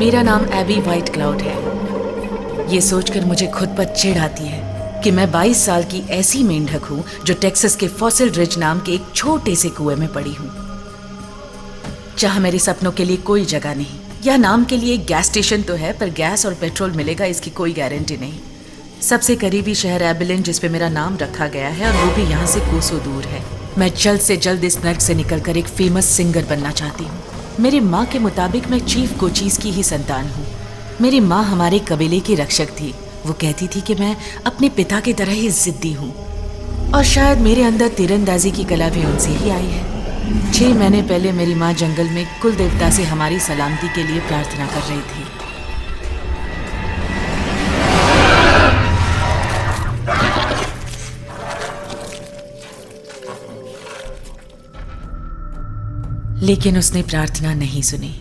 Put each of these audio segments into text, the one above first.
मेरा नाम AB white cloud है। ये सोचकर मुझे खुद पर चिढ़ आती है कि मैं 22 साल की ऐसी मेंढक हूँ जो टेक्सास के फॉसिल रिज नाम के एक छोटे से कुएं में पड़ी हूँ, जहाँ मेरे सपनों के लिए कोई जगह नहीं। यह नाम के लिए एक गैस स्टेशन तो है, पर गैस और पेट्रोल मिलेगा इसकी कोई गारंटी नहीं। सबसे करीबी शहर एबिलिन, जिस पे मेरा नाम रखा गया है, और वो भी यहाँ से कोसों दूर है। मैं जल्द से जल्द इस नर्क से निकलकर एक फेमस सिंगर बनना चाहती हूँ। मेरी माँ के मुताबिक मैं चीफ कोचीज की ही संतान हूँ। मेरी माँ हमारे कबीले की रक्षक थी। वो कहती थी कि मैं अपने पिता की तरह ही जिद्दी हूँ, और शायद मेरे अंदर तीरंदाजी की कला भी उनसे ही आई है। 6 महीने पहले मेरी माँ जंगल में कुल देवता से हमारी सलामती के लिए प्रार्थना कर रही थी। लेकिन उसने प्रार्थना नहीं सुनी।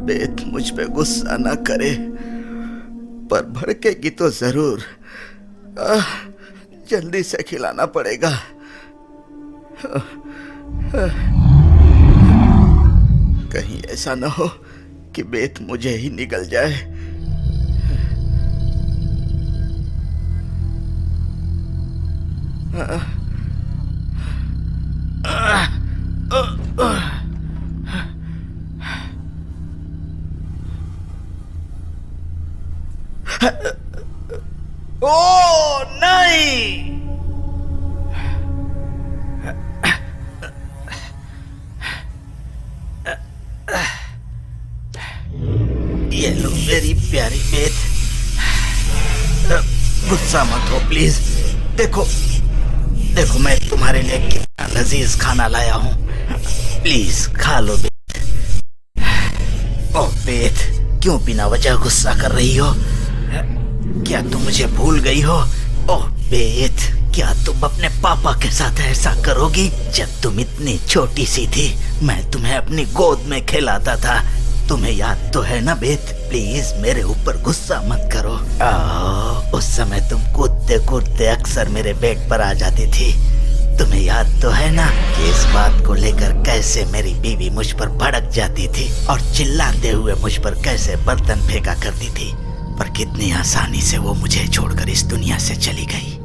बेत मुझ पे गुस्सा ना करे, पर भड़केगी तो जरूर। जल्दी से खिलाना पड़ेगा। कहीं ऐसा ना हो कि बेत मुझे ही निगल जाए। ओ नहीं! ये लो मेरी प्यारी बेत। गुस्सा मत हो प्लीज। देखो देखो, मैं तुम्हारे लिए कितना लजीज खाना लाया हूँ। प्लीज खा लो बेत। ओह बेत, क्यों बिना वजह गुस्सा कर रही हो? क्या तुम मुझे भूल गई हो? ओह बेत, क्या तुम अपने पापा के साथ ऐसा करोगी? जब तुम इतनी छोटी सी थी, मैं तुम्हें अपनी गोद में खिलाता था। तुम्हें याद तो है ना बेत? प्लीज मेरे ऊपर गुस्सा मत करो। उस समय तुम कूदते कूदते अक्सर मेरे बेड पर आ जाती थी। तुम्हें याद तो है ना कि इस बात को लेकर कैसे मेरी बीवी मुझ पर भड़क जाती थी और चिल्लाते हुए मुझ पर कैसे बर्तन फेंका करती थी, पर कितनी आसानी से वो मुझे छोड़कर इस दुनिया से चली गई।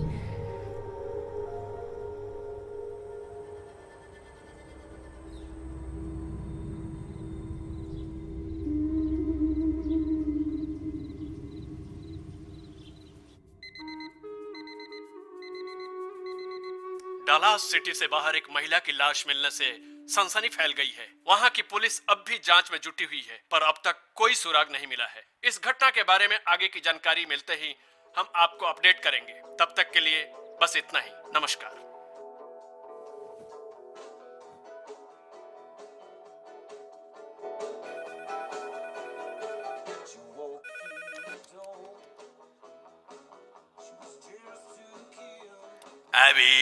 डलास सिटी से बाहर एक महिला की लाश मिलने से सनसनी फैल गई है। वहां की पुलिस अब भी जांच में जुटी हुई है, पर अब तक कोई सुराग नहीं मिला है। इस घटना के बारे में आगे की जानकारी मिलते ही हम आपको अपडेट करेंगे। तब तक के लिए बस इतना ही। नमस्कार। एबी,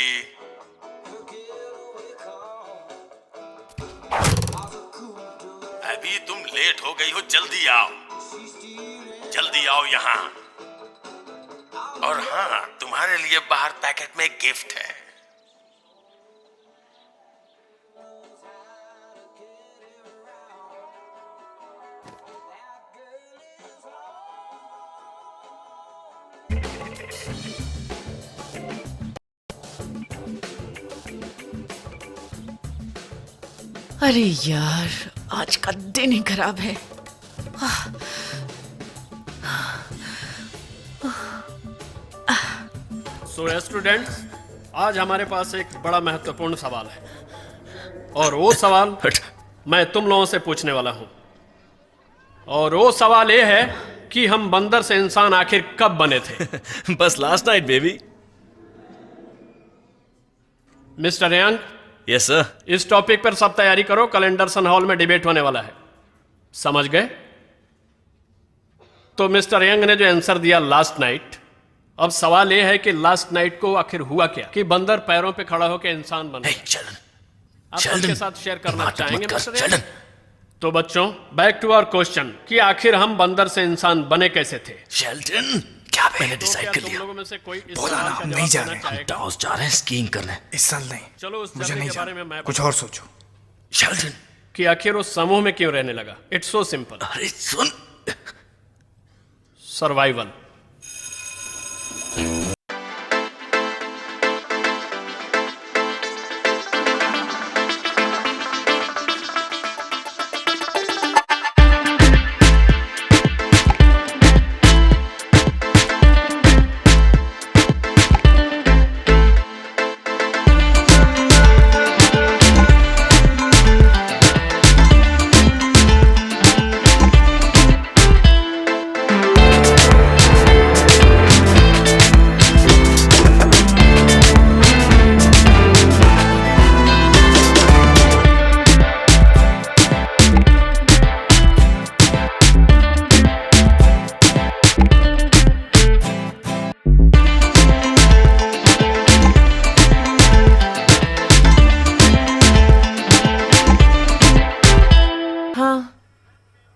एबी तुम लेट हो गई हो, जल्दी आओ, जल्दी आओ यहाँ। और हाँ, तुम्हारे लिए बाहर पैकेट में एक गिफ्ट है। अरे यार, आज का दिन ही खराब है। सो स्टूडेंट्स, आज हमारे पास एक बड़ा महत्वपूर्ण सवाल है और वो सवाल मैं तुम लोगों से पूछने वाला हूं। और वो सवाल ये है कि हम बंदर से इंसान आखिर कब बने थे? बस last night baby. Mister young, yes sir. इस टॉपिक पर सब तैयारी करो, कल एंडरसन हॉल में डिबेट होने वाला है। समझ गए? तो मिस्टर यंग ने जो आंसर दिया लास्ट नाइट, अब सवाल यह है कि लास्ट नाइट को आखिर हुआ क्या कि बंदर पैरों पे खड़ा होकर इंसान बन गया। आप उनके साथ शेयर करना चाहेंगे मिस्टर यंग? तो बच्चों, बैक टू आवर क्वेश्चन कि आखिर हम बंदर से इंसान बने कैसे थे? शेल्टन, क्या मैंने तो डिसाइड क्या कर तुम लिया। लोगों में से कोई इस बोला सवाल ना, का हम जवाब नहीं जा देना रहे। चाहेगा? टाउस जा रहे हैं स्कीइंग करने। इस साल नहीं। चलो उस मुझे जर्नी नहीं के बारे में जाना। मैं कुछ बताता और सोचो। शेल्टन, हूं कि आखिर वो समूह में क्यों रहने लगा। इट्स सो सिंपल, अरे सुन। सर्वाइवल।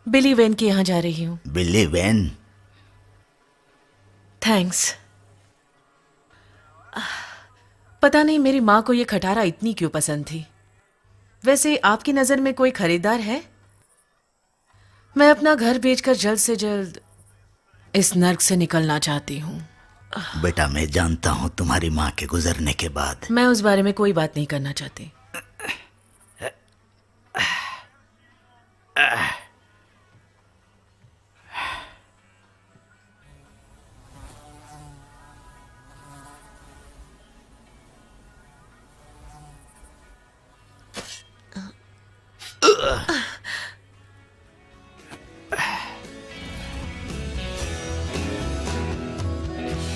बिली वेन के यहाँ जा रही हूँ। बिली वैन? थैंक्स। पता नहीं मेरी माँ को ये खटारा इतनी क्यों पसंद थी। वैसे आपकी नजर में कोई खरीदार है? मैं अपना घर बेचकर जल्द से जल्द इस नर्क से निकलना चाहती हूँ। बेटा, मैं जानता हूँ तुम्हारी माँ के गुजरने के बाद। मैं उस बारे में कोई बात नहीं करना चाहती।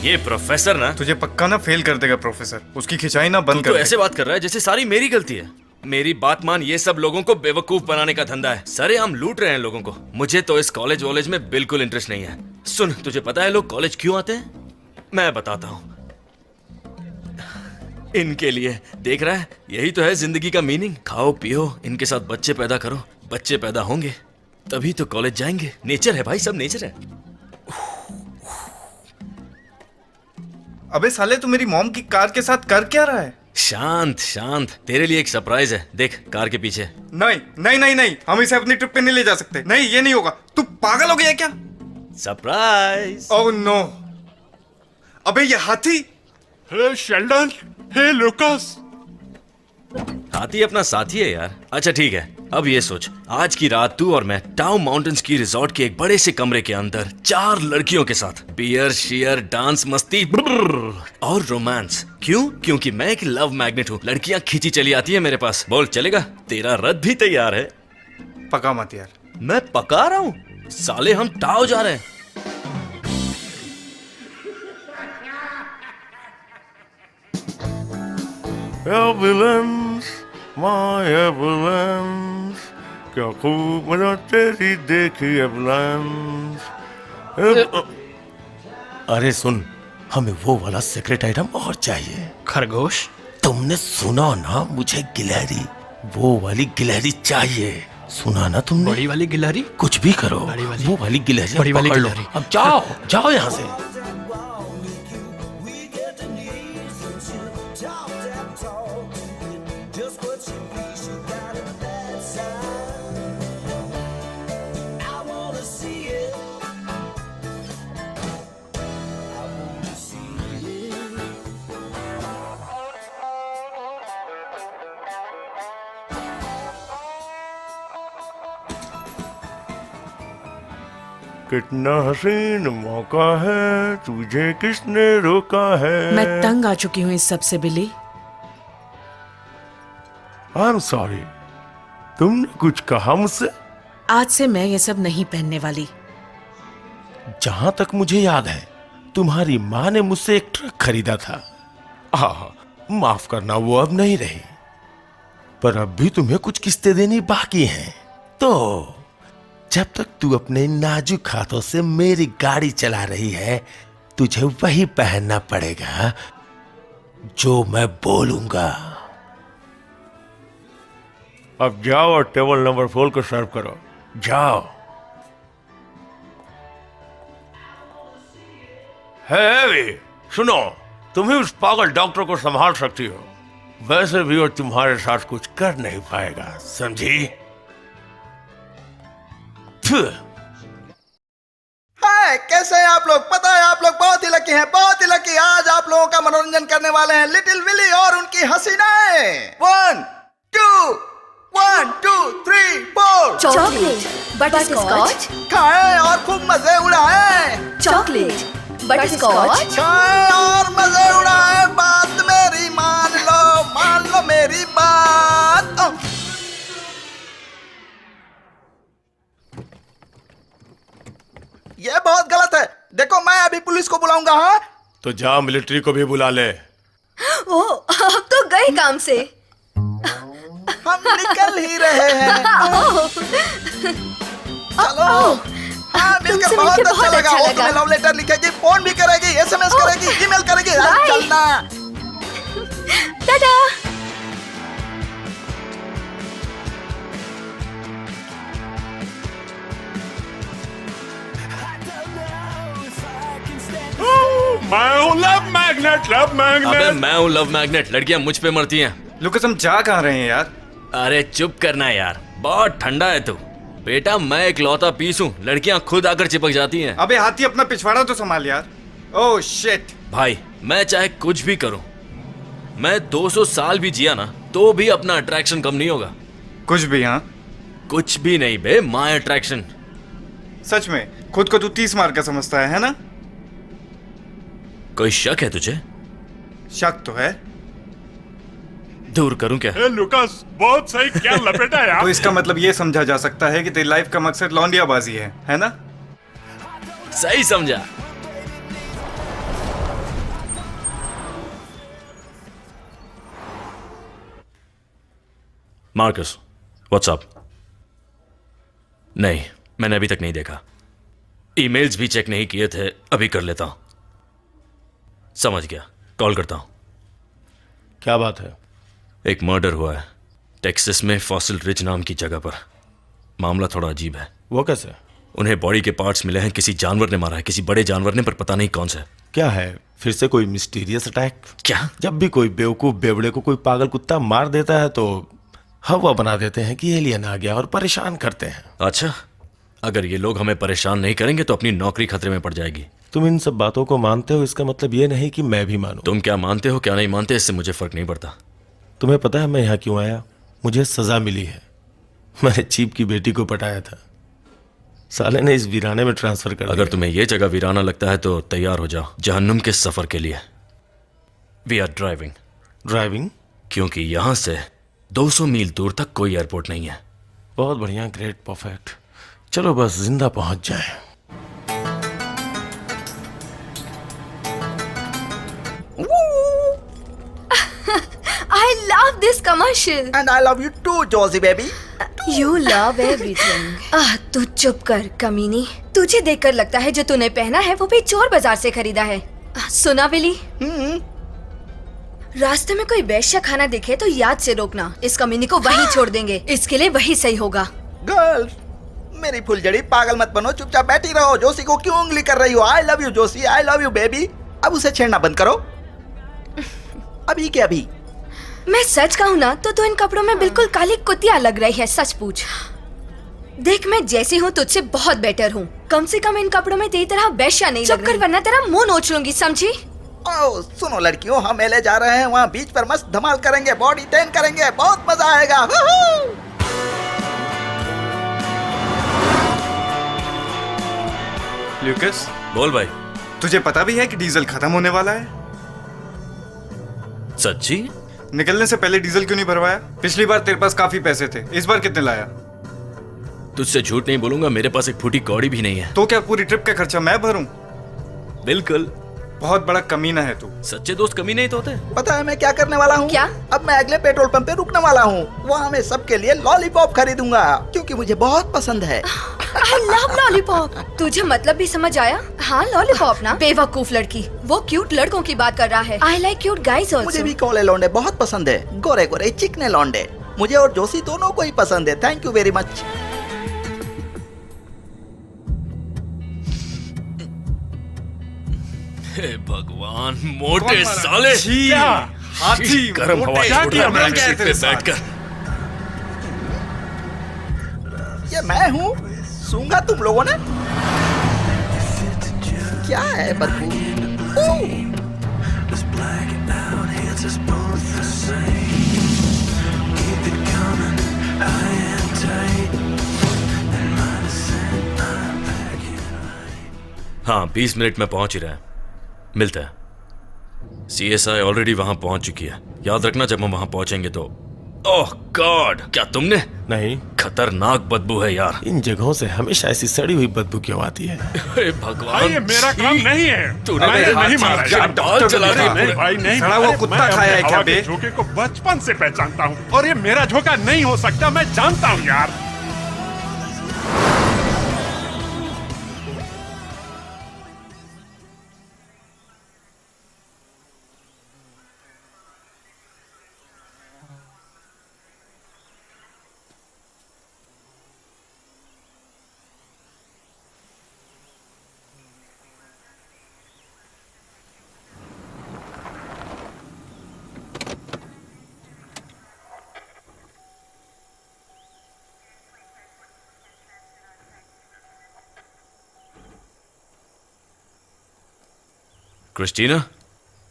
ये प्रोफेसर ना, तुझे पक्का ना फेल कर देगा प्रोफेसर। उसकी खिंचाई ना बंद तू तो कर ऐसे बात कर रहा है जैसे सारी मेरी गलती है। मेरी बात मान, ये सब लोगों को बेवकूफ बनाने का धंधा है। सरे हम लूट रहे हैं लोगों को। मुझे तो इस कॉलेज वॉलेज में बिल्कुल इंटरेस्ट नहीं है। सुन, तुझे पता है लोग कॉलेज क्यों आते हैं? मैं बताता हूँ। इनके लिए। देख रहा है, यही तो है जिंदगी का मीनिंग। खाओ पियो, इनके साथ बच्चे पैदा करो। बच्चे पैदा होंगे तभी तो कॉलेज जाएंगे। नेचर है भाई, सब नेचर है। अबे साले, तू मेरी मॉम की कार के साथ कर क्या रहा है? शांत शांत, तेरे लिए एक सरप्राइज है। देख कार के पीछे। नहीं नहीं नहीं नहीं, हम इसे अपनी ट्रिप पे नहीं ले जा सकते। नहीं, ये नहीं होगा। तू पागल हो गया है क्या? सरप्राइज। Oh no. अबे ये हाथी। Hey Sheldon, hey Lucas. हाथी अपना साथी है यार। अच्छा ठीक है, अब ये सोच, आज की रात तू और मैं टाउ माउंटेन्स की रिजॉर्ट के एक बड़े से कमरे के अंदर 4 लड़कियों के साथ बियर शियर डांस मस्ती और रोमांस। क्यों? क्योंकि मैं एक लव मैग्नेट हूँ। लड़कियां खींची चली आती है मेरे पास। बोल चलेगा? तेरा रथ भी तैयार है। पका मत यार। मैं पका रहा हूँ साले, हम टाउ जा रहे हैं। एम्बुलेंस, माय एम्बुलेंस, क्या खूब मजा तेरी देखी एम्बुलेंस। अरे सुन, हमें वो वाला सीक्रेट आइटम और चाहिए। खरगोश? तुमने सुना ना, मुझे गिलहरी, वो वाली गिलहरी चाहिए। सुना ना तुमने? बड़ी वाली गिलहरी? कुछ भी करो, बड़ी वाली। वो वाली गिलहरी बड़ी वाली पकड़ लो। गिलहरी। अब जाओ जाओ यहाँ से। कितना हसीन मौका है, तुझे किसने रोका है। मैं तंग आ चुकी हूँ इस सब से बिली। आई एम सॉरी, तुमने कुछ कहा मुझसे? आज से मैं ये सब नहीं पहनने वाली। जहां तक मुझे याद है तुम्हारी माँ ने मुझसे एक ट्रक खरीदा था। माफ करना, वो अब नहीं रही, पर अब भी तुम्हें कुछ किस्तें देनी बाकी हैं। तो जब तक तू अपने नाजुक हाथों से मेरी गाड़ी चला रही है, तुझे वही पहनना पड़ेगा जो मैं बोलूंगा। अब जाओ और टेबल नंबर 4 को सर्व करो, जाओ। है सुनो, तुम ही उस पागल डॉक्टर को संभाल सकती हो, वैसे भी वो तुम्हारे साथ कुछ कर नहीं पाएगा, समझी? हाय, कैसे हैं आप लोग? पता है आप लोग बहुत ही लकी हैं, बहुत ही लकी। आज आप लोगों का मनोरंजन करने वाले हैं लिटिल विली और उनकी हसीनाएं। 1 2 3 4 चॉकलेट, बटरस्कॉच, खाएं और खूब मजे उड़ाएं। चॉकलेट, बटरस्कॉच, खाएं और मजे उड़ाएं। बात मेरी मान लो मेरी बात। ये बहुत गलत है। देखो, मैं अभी पुलिस को बुलाऊंगा। हाँ, तो जा मिलिट्री को भी बुला ले। ओ, अब तो गए काम से। हम निकल ही रहे हैं। चलो। हाँ, मिलकर तुमसे बहुत मिलकर अच्छा बहुत लगा। अच्छा वो लगा। तुम्हें लव लेटर लिखेगी, फोन भी करेगी, SMS करेगी, ईमेल करेगी। बाय। चलना। टाटा। मैं हूँ लव मैग्नेट, लव अबे मैग्नेट। मैं हूँ लव मैग्नेट, लड़कियां मुझ पे मरती हैं। लुकस, हम जा कहाँ रहे हैं यार? अरे चुप करना यार, बहुत ठंडा है तू। बेटा मैं एक लौता पीस हूँ, लड़कियां खुद आकर चिपक जाती हैं। अबे हाथी, अपना पिछवाड़ा तो संभाल यार। Oh shit. भाई मैं चाहे कुछ भी करूं, मैं 200 साल भी जिया ना, तो भी अपना अट्रैक्शन कम नहीं होगा। कुछ भी? हाँ, कुछ भी नहीं बे, माय अट्रैक्शन। सच में खुद को तू 30 मार का समझता है ना? कोई शक है तुझे? शक तो है। दूर करूं क्या? लुकास, बहुत सही, क्या लपेटा यार। तो इसका मतलब ये समझा जा सकता है कि तेरी लाइफ का मकसद लौंडियाबाजी है ना? सही समझा। Marcus, what's up? नहीं, मैंने अभी तक नहीं देखा। ईमेल्स भी चेक नहीं किए थे, अभी कर लेता हूं। समझ गया, कॉल करता हूं। क्या बात है? एक मर्डर हुआ है टेक्सास में, फॉसिल रिज नाम की जगह पर। मामला थोड़ा अजीब है। वो कैसे? उन्हें बॉडी के पार्ट्स मिले हैं, किसी जानवर ने मारा है, किसी बड़े जानवर ने, पर पता नहीं कौन सा। क्या है, फिर से कोई मिस्टीरियस अटैक? क्या? जब भी कोई बेवकूफ बेवड़े को कोई पागल कुत्ता मार देता है तो हवा बना देते हैं कि एलियन आ गया और परेशान करते हैं। अच्छा, अगर ये लोग हमें परेशान नहीं करेंगे तो अपनी नौकरी खतरे में पड़ जाएगी। तुम इन सब बातों को मानते हो, इसका मतलब ये नहीं कि मैं भी मानूं। तुम क्या मानते हो क्या नहीं मानते, इससे मुझे फर्क नहीं पड़ता। तुम्हें पता है मैं यहाँ क्यों आया? मुझे सजा मिली है। मैंने चीप की बेटी को पटाया था, साले ने इस वीराने में ट्रांसफर कर दिया। अगर तुम्हें यह जगह वीराना लगता है तो तैयार हो जाओ जहन्नुम के सफर के लिए। We are driving. ड्राइविंग? क्योंकि यहां से 200 मील दूर तक कोई एयरपोर्ट नहीं है। बहुत बढ़िया, ग्रेट, परफेक्ट। चलो बस जिंदा पहुंच जाए। I love this commercial. And I love you too, Josie baby. You love everything. तू चुप कर कमीनी। तुझे देखकर लगता है जो तूने पहना है वो भी चोर बाजार से खरीदा है। सुना विली? रास्ते में कोई वैश्य खाना दिखे तो याद से रोकना, इस कमीनी को वहीं छोड़ देंगे। इसके लिए वही सही होगा। गर्ल्स, मेरी फुलझड़ी, पागल मत बनो, चुपचाप बैठी रहो। जोशी को क्यों उंगली कर रही हो? I love you Joshi, I love you baby. अब उसे छेड़ना बंद करो। अभी के अभी। मैं सच कहूँ ना तो तू इन कपड़ों में बिल्कुल काली कुतिया लग रही है। सच पूछ, देख मैं जैसी हूँ तुझसे बहुत बेटर हूँ। कम से कम इन कपड़ों में तेरी तरह वैश्या नहीं लग रही। वरना तेरा मुंह नोच लूंगी, समझी? ओह सुनो लड़कियों, हम मेले जा रहे हैं, वहाँ बीच पर मस्त धमाल करेंगे, बॉडी टेन करेंगे, बहुत मजा आएगा। ल्यूकस, बोल भाई। तुझे पता भी है कि डीजल खत्म होने वाला है? सच्ची? निकलने से पहले डीजल क्यों नहीं भरवाया? पिछली बार तेरे पास काफी पैसे थे, इस बार कितने लाया? तुझसे झूठ नहीं बोलूंगा, मेरे पास एक फूटी कौड़ी भी नहीं है। तो क्या पूरी ट्रिप का खर्चा मैं भरूं? बिल्कुल। बहुत बड़ा कमीना है तू। सच्चे दोस्त कमी नहीं तो होते। पता है मैं क्या करने वाला हूँ? क्या? अब मैं अगले पेट्रोल पंप पे रुकने वाला हूँ। वहाँ मैं सबके लिए लॉलीपॉप खरीदूंगा क्योंकि मुझे बहुत पसंद है। I love lollipop. तुझे मतलब भी समझ आया? हाँ लॉलीपॉप ना। बेवकूफ लड़की, वो क्यूट लड़कों की बात कर रहा है। आई लाइक क्यूट गाइज मुझे आल्सो। भी कोले लौंडे बहुत पसंद है, गोरे गोरे चिकने लौंडे। मुझे और जोशी दोनों को ही पसंद है। Thank you very much. हे भगवान, मोटे साले। क्या? हाथी, गर्म हवा मोटे, छोड़ रहा है क्या बैक किया सीट तेरे पे साथ? बैठकर। ये मैं हूँ? सूंघा तुम लोगों ने? क्या है बदबू? ओह! हाँ, 20 मिनट में पहुंच ही रहा है। मिलता है। CSI ऑलरेडी वहां पहुंच चुकी है। याद रखना जब हम वहां पहुंचेंगे तो। ओह गॉड, क्या तुमने? नहीं, खतरनाक बदबू है यार। इन जगहों से हमेशा ऐसी सड़ी हुई बदबू क्यों आती है? हे भगवान, ये मेरा काम नहीं है। तूने मैंने मेरे नहीं हाथ मारा क्या है। बाल चला दी नहीं पूरे। भाई नहीं। सड़ा हुआ अरे, कुत्ता मैं खाया है अपने क्या हवा के बे? झोंके को बचपन से पहचानता हूँ और ये मेरा झोंका नहीं हो सकता, मैं जानता हूँ यार। क्रिस्टीना,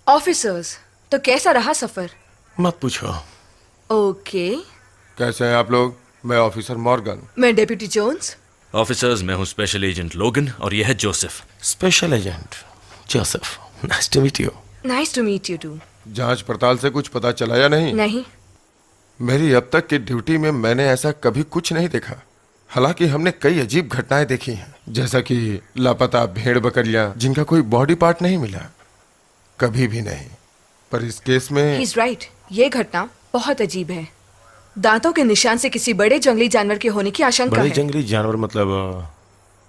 ऑफिसर्स, तो कैसा रहा सफर? मत पूछो। ओके, कैसे हैं आप लोग? मैं ऑफिसर मॉर्गन। मैं डेप्यूटी जोन्स। ऑफिसर्स, मैं हूं स्पेशल एजेंट लोगन और यह है Joseph. Special agent Joseph, nice to meet you. Nice to meet you too. जांच पड़ताल से कुछ पता चला या नहीं? नहीं, मेरी अब तक की ड्यूटी में मैंने ऐसा कभी कुछ नहीं देखा। हालांकि हमने कई अजीब घटनाएं देखी हैं, जैसा कि लापता भेड़ बकरियां जिनका कोई बॉडी पार्ट नहीं मिला, कभी भी नहीं। पर इस केस में ही इज राइट। ये घटना बहुत अजीब है। दांतों के निशान से किसी बड़े जंगली जानवर के होने की आशंका बड़े है। जंगली जानवर मतलब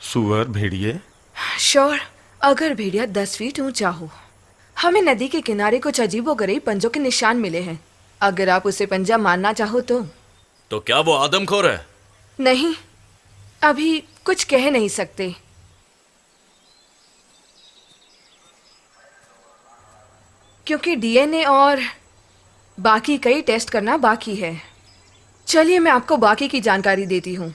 सुअर, भेड़िए? श्योर, अगर भेड़िया 10 फीट ऊंचा हो। हमें नदी के किनारे कुछ अजीबोगरीब पंजों के निशान मिले हैं। अगर आप उसे पंजा मानना चाहो तो क्या वो आदमखोर है? नहीं, अभी कुछ कह नहीं सकते। क्योंकि डीएनए और बाकी कई टेस्ट करना बाकी है। चलिए मैं आपको बाकी की जानकारी देती हूँ।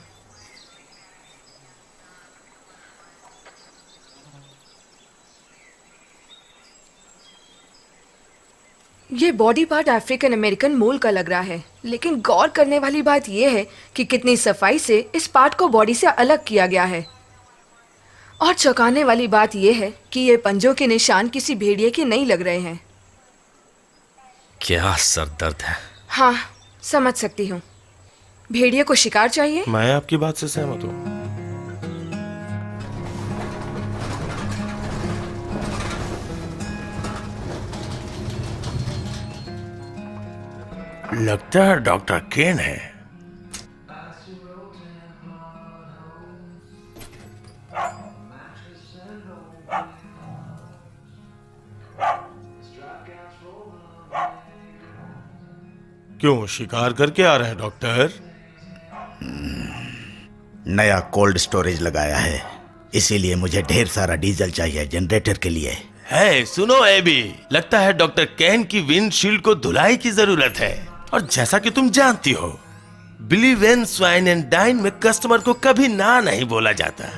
ये बॉडी पार्ट अफ्रीकन अमेरिकन मूल का लग रहा है, लेकिन गौर करने वाली बात यह है कि कितनी सफाई से इस पार्ट को बॉडी से अलग किया गया है। और चौंकाने वाली बात यह है कि ये पंजों के निशान किसी भेड़िए के नहीं लग रहे हैं। क्या सरदर्द है। हाँ, समझ सकती हूँ। भेड़िए को शिकार चाहिए। मैं आपकी बात से सहमत हूँ। लगता है डॉक्टर केन है। क्यों, शिकार करके आ रहे हैं डॉक्टर? नया कोल्ड स्टोरेज लगाया है, इसीलिए मुझे ढेर सारा डीजल चाहिए जनरेटर के लिए। है, सुनो एबी, लगता है डॉक्टर केन की विंडशील्ड को धुलाई की जरूरत है। और जैसा कि तुम जानती हो, believe in swine and dine में कस्टमर को कभी ना नहीं बोला जाता।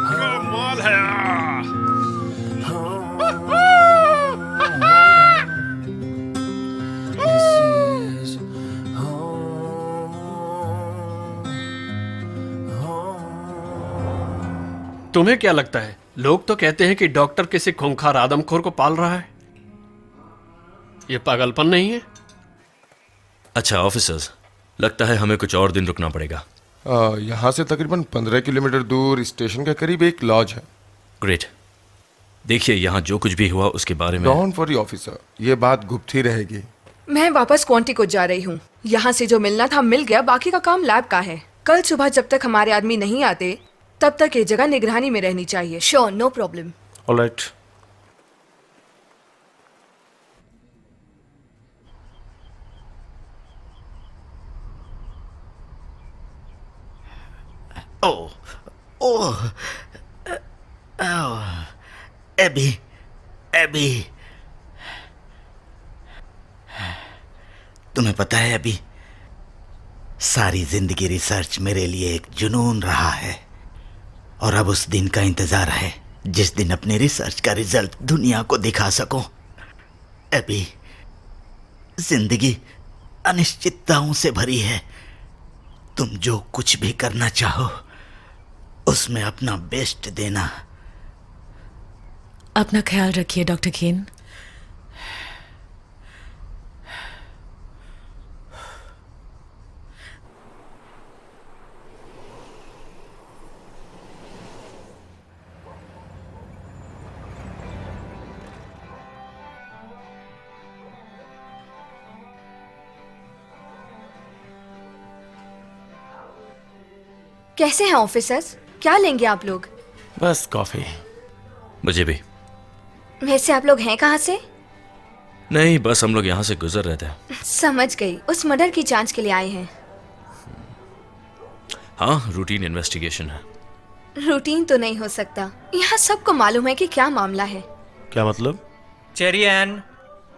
कमाल है। तुम्हें क्या लगता है, लोग तो कहते हैं कि डॉक्टर किसी खूंखार आदमखोर को पाल रहा है। ये पागलपन नहीं है? अच्छा ऑफिसर्स, लगता है हमें कुछ और दिन रुकना पड़ेगा। यहाँ से तकरीबन 15 किलोमीटर दूर स्टेशन के करीब एक लॉज है। ग्रेट। देखिए, यहाँ जो कुछ भी हुआ उसके बारे में डोंट वरी ऑफिसर, ये बात गुप्त ही रहेगी। मैं वापस क्वांटी को जा रही हूँ। यहाँ से जो मिलना था मिल गया, बाकी का काम लैब का है। कल सुबह जब तक हमारे आदमी नहीं आते तब तक ये जगह निगरानी में रहनी चाहिए। Sure, no problem. Alright. Oh, Abby, Abby, तुम्हें पता है अभी, सारी जिंदगी रिसर्च मेरे लिए एक जुनून रहा है और अब उस दिन का इंतजार है जिस दिन अपनी रिसर्च का रिजल्ट दुनिया को दिखा सकूं। अभी जिंदगी अनिश्चितताओं से भरी है। तुम जो कुछ भी करना चाहो उसमें अपना बेस्ट देना। अपना ख्याल रखिए डॉक्टर केन। कैसे हैं ऑफिसर्स? क्या लेंगे आप लोग? बस कॉफी। मुझे भी। वैसे आप लोग हैं कहाँ से? नहीं, बस हम लोग यहाँ से गुजर रहे थे। समझ गई, उस मर्डर की जांच के लिए आए हैं। हाँ, रूटीन इन्वेस्टिगेशन है। रूटीन तो नहीं हो सकता, यहाँ सबको मालूम है कि क्या मामला है। क्या मतलब? चेरी एन,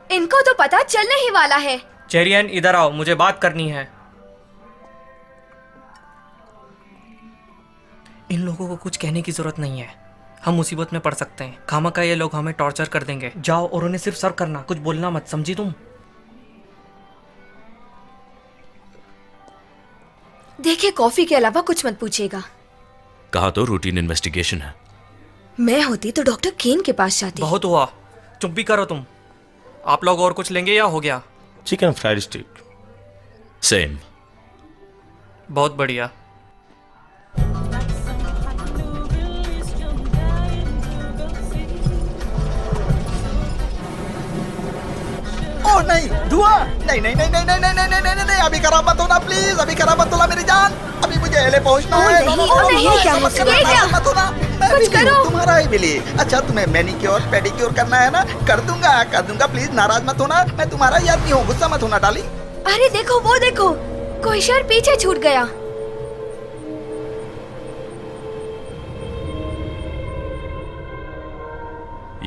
इनको तो पता चलने ही वाला है। चेरी एन इधर आओ, मुझे बात करनी है। इन लोगों को कुछ कहने की जरूरत नहीं है, हम मुसीबत में पड़ सकते हैं। खामखा ये लोग हमें टॉर्चर कर देंगे। जाओ और उन्हें सिर्फ सर्व करना, कुछ बोलना मत, समझी तुम? देखिए, कॉफी के अलावा कुछ मत पूछेगा। कहा तो रूटीन इन्वेस्टिगेशन है। मैं होती तो डॉक्टर केन के पास जाती। बहुत हुआ, चुप भी करो तुम। आप लोग और कुछ लेंगे या हो गया? Chicken fried stick. सेम। बहुत बढ़िया। ओह नहीं, धुआं! नहीं नहीं नहीं नहीं नहीं नहीं नहीं नहीं नहीं नहीं, अभी खराब मत होना प्लीज, अभी खराब मत होना मेरी जान। अभी मुझे एले पहुंचना है। मत होना, कुछ करो। तुम्हारा ही मिली। अच्छा, तुम्हें मैनिक्योर पेडिक्योर करना है ना? कर दूंगा प्लीज, नाराज मत होना। मैं तुम्हारा ही आदमी हूँ, गुस्सा मत होना डार्लिंग। अरे देखो, वो देखो, कोई शहर पीछे छूट गया।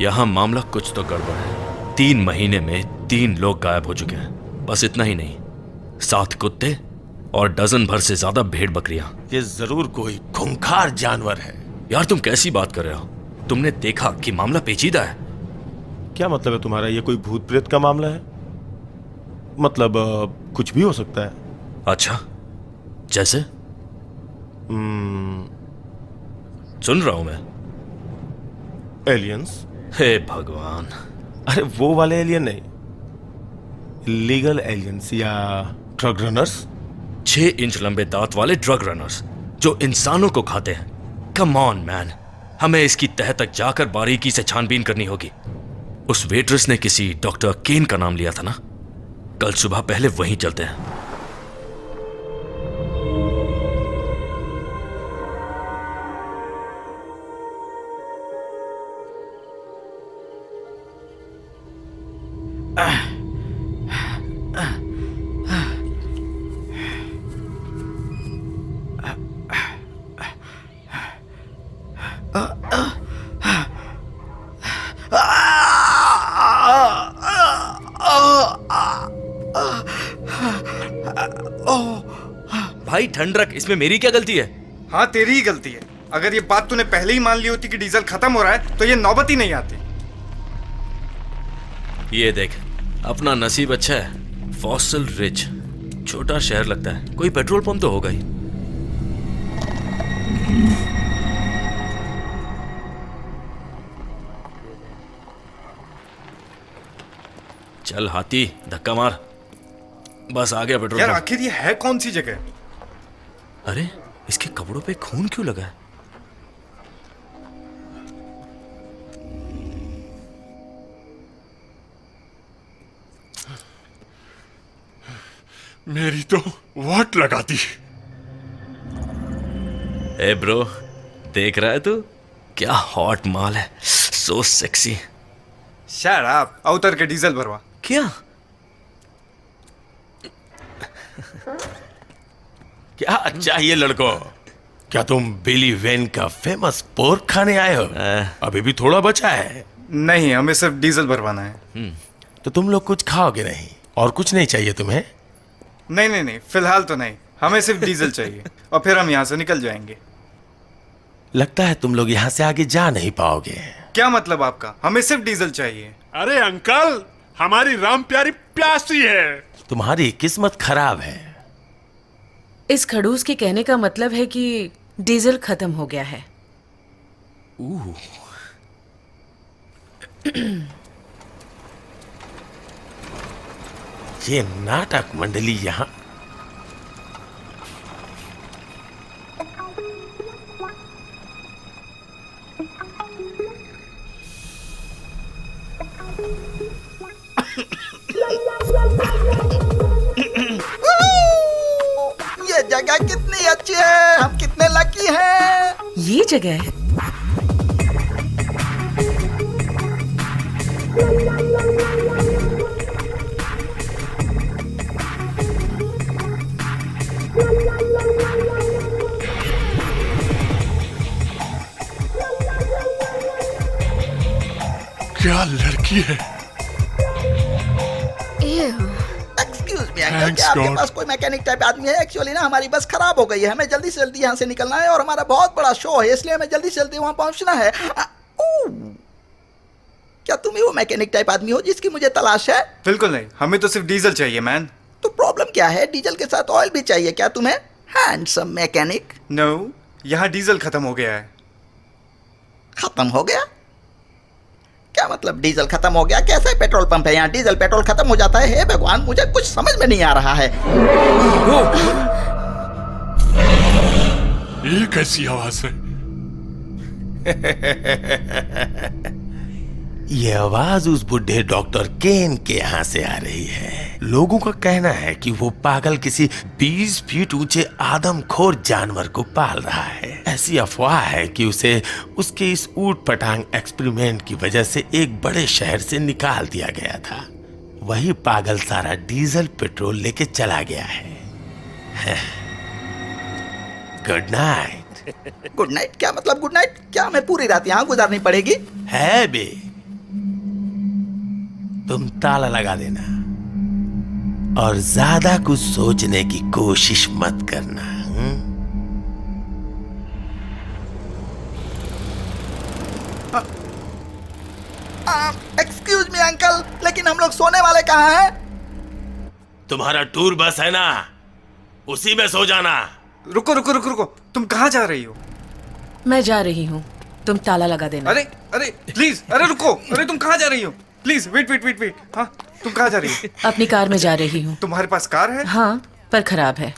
यहाँ मामला कुछ तो गड़बड़ है। 3 महीने में 3 लोग गायब हो चुके हैं। बस इतना ही नहीं, 7 कुत्ते और डजन भर से ज्यादा भेड़ बकरियां। ये जरूर कोई खूंखार जानवर है। यार तुम कैसी बात कर रहे हो? तुमने देखा कि मामला पेचीदा है। क्या मतलब है तुम्हारा? ये कोई भूत प्रेत का मामला है? मतलब कुछ भी हो सकता है। अच्छा, जैसे? सुन रहा हूं मैं। एलियंस। हे भगवान। अरे वो वाले एलियन नहीं, लीगल एलियंस या ड्रग रनर्स। 6 इंच लंबे दांत वाले ड्रग रनर्स जो इंसानों को खाते हैं। कम ऑन मैन, हमें इसकी तह तक जाकर बारीकी से छानबीन करनी होगी। उस वेट्रेस ने किसी डॉक्टर केन का नाम लिया था ना? कल सुबह पहले वहीं चलते हैं। भाई ठंड रख, इसमें मेरी क्या गलती है? हाँ, तेरी ही गलती है। अगर ये बात तूने पहले ही मान ली होती कि डीजल खत्म हो रहा है तो ये नौबत ही नहीं आती। ये देख, अपना नसीब अच्छा है। फॉसिल रिच, छोटा शहर लगता है, कोई पेट्रोल पंप तो होगा ही। चल हाथी, धक्का मार। बस आ गया पेट्रोल यार पंप। आखिर ये है कौन सी जगह? अरे इसके कपड़ों पे खून क्यों लगा है? मेरी तो वाट लगा दी। ए ब्रो, देख रहा है तू? क्या हॉट माल है, सो सेक्सी। शट अप, उतर के डीजल भरवा। क्या क्या चाहिए लड़को? क्या तुम बिली वेन का फेमस पोर्क खाने आए हो? अभी भी थोड़ा बचा है। नहीं, हमें सिर्फ डीजल भरवाना है। तो तुम लोग कुछ खाओगे नहीं और कुछ नहीं चाहिए तुम्हें? नहीं नहीं नहीं, फिलहाल तो नहीं, हमें सिर्फ डीजल चाहिए और फिर हम यहाँ से निकल जाएंगे। लगता है तुम लोग यहाँ से आगे जा नहीं पाओगे। क्या मतलब आपका? हमें सिर्फ डीजल चाहिए। अरे अंकल, हमारी राम प्यारी प्यासी है। तुम्हारी किस्मत खराब है। इस खड़ूस के कहने का मतलब है कि डीजल खत्म हो गया है। ये नाटक मंडली यहाँ ये जगह कितनी अच्छी है, हम कितने लकी हैं। ये जगह है? क्या लड़की है। एक्सक्यूज मी अंकल, Thanks क्या आपके God. पास कोई मैकेनिक टाइप आदमी है? एक्चुअली ना हमारी बस खराब हो गई है, हमें जल्दी से जल्दी यहाँ से निकलना है और हमारा बहुत बड़ा शो है, इसलिए हमें जल्दी से जल्दी वहाँ पहुँचना है। क्या तुम ही वो मैकेनिक टाइप आदमी हो जिसकी मुझे तलाश है? बिल्कुल नहीं, हमें तो सिर्फ डीजल चाहिए मैन। तो प्रॉब्लम क्या है? डीजल के साथ ऑयल भी चाहिए क्या तुम्हें? Handsome mechanic. नो, यहाँ डीजल खत्म हो गया है। खत्म हो गया? क्या मतलब डीजल खत्म हो गया? कैसा पेट्रोल पंप है यहाँ, डीजल पेट्रोल खत्म हो जाता है? हे भगवान, मुझे कुछ समझ में नहीं आ रहा है। ये कैसी आवाज है? ये आवाज उस बुढ़े डॉक्टर केन के यहाँ से आ रही है। लोगों का कहना है कि वो पागल किसी 20 फीट ऊंचे आदमखोर जानवर को पाल रहा है। ऐसी अफवाह है कि उसे उसके इस ऊट पटांग एक्सपेरिमेंट की वजह से एक बड़े शहर से निकाल दिया गया था। वही पागल सारा डीजल पेट्रोल लेके चला गया है। Good night. Good night? क्या मतलब गुड नाइट? क्या हमें पूरी रात यहाँ गुजारनी पड़ेगी? है बे, तुम ताला लगा देना और ज्यादा कुछ सोचने की कोशिश मत करना। एक्सक्यूज मी अंकल, लेकिन हम लोग सोने वाले कहाँ हैं? तुम्हारा टूर बस है ना, उसी में सो जाना। रुको रुको रुको रुको, तुम कहाँ जा रही हो? मैं जा रही हूँ, तुम ताला लगा देना। अरे अरे प्लीज, अरे रुको, अरे तुम कहाँ जा रही हो? Please wait wait wait wait. हाँ, तुम कहाँ जा रही हो? अपनी कार में जा रही हूँ। तुम्हारे पास कार है? हाँ, पर खराब है।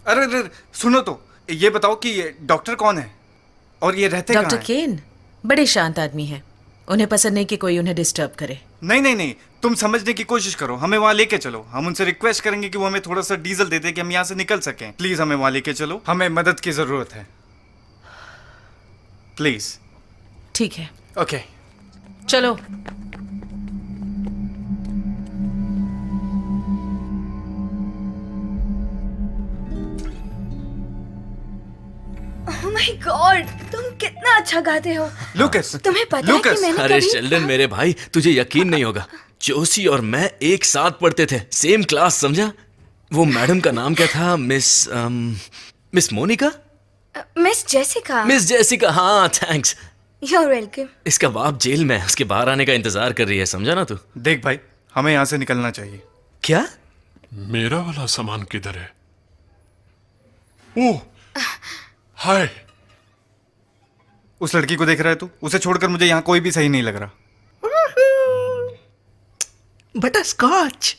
अरे अरे सुनो तो, ये बताओ कि ये डॉक्टर कौन है और ये रहते कहाँ डॉक्टर हैं? केन बड़े शांत आदमी हैं। उन्हें पसंद नहीं कि कोई उन्हें डिस्टर्ब करे। नहीं नहीं नहीं, तुम समझने की कोशिश करो, हमें वहाँ लेके चलो। हम उनसे रिक्वेस्ट करेंगे कि वो हमें थोड़ा सा डीजल दे दे कि हम यहाँ से निकल सकें। प्लीज हमें वहाँ लेके चलो, हमें मदद की जरूरत है, प्लीज। ठीक है, ओके चलो। ओह माय गॉड, तुम कितना अच्छा गाते हो। लूकस, तुम्हें पता है कि मैंने अरे कभी शेल्डन मेरे भाई, तुझे यकीन नहीं होगा, जोशी और मैं एक साथ पढ़ते थे, सेम क्लास, समझा? वो मैडम का नाम क्या था? Miss Monica? Miss Jessica. Miss Jessica, हाँ, थैंक्स। You are welcome. इसका बाप जेल में है, उसके बाहर आने का इंतजार कर रही है, समझा ना तू? देख भाई, हमें यहाँ से निकलना चाहिए। क्या? मेरा वाला सामान किधर है? ओह, हाय। उस लड़की को देख रहा है तू? उसे छोड़कर मुझे यहाँ कोई भी सही नहीं लग रहा। Butterscotch.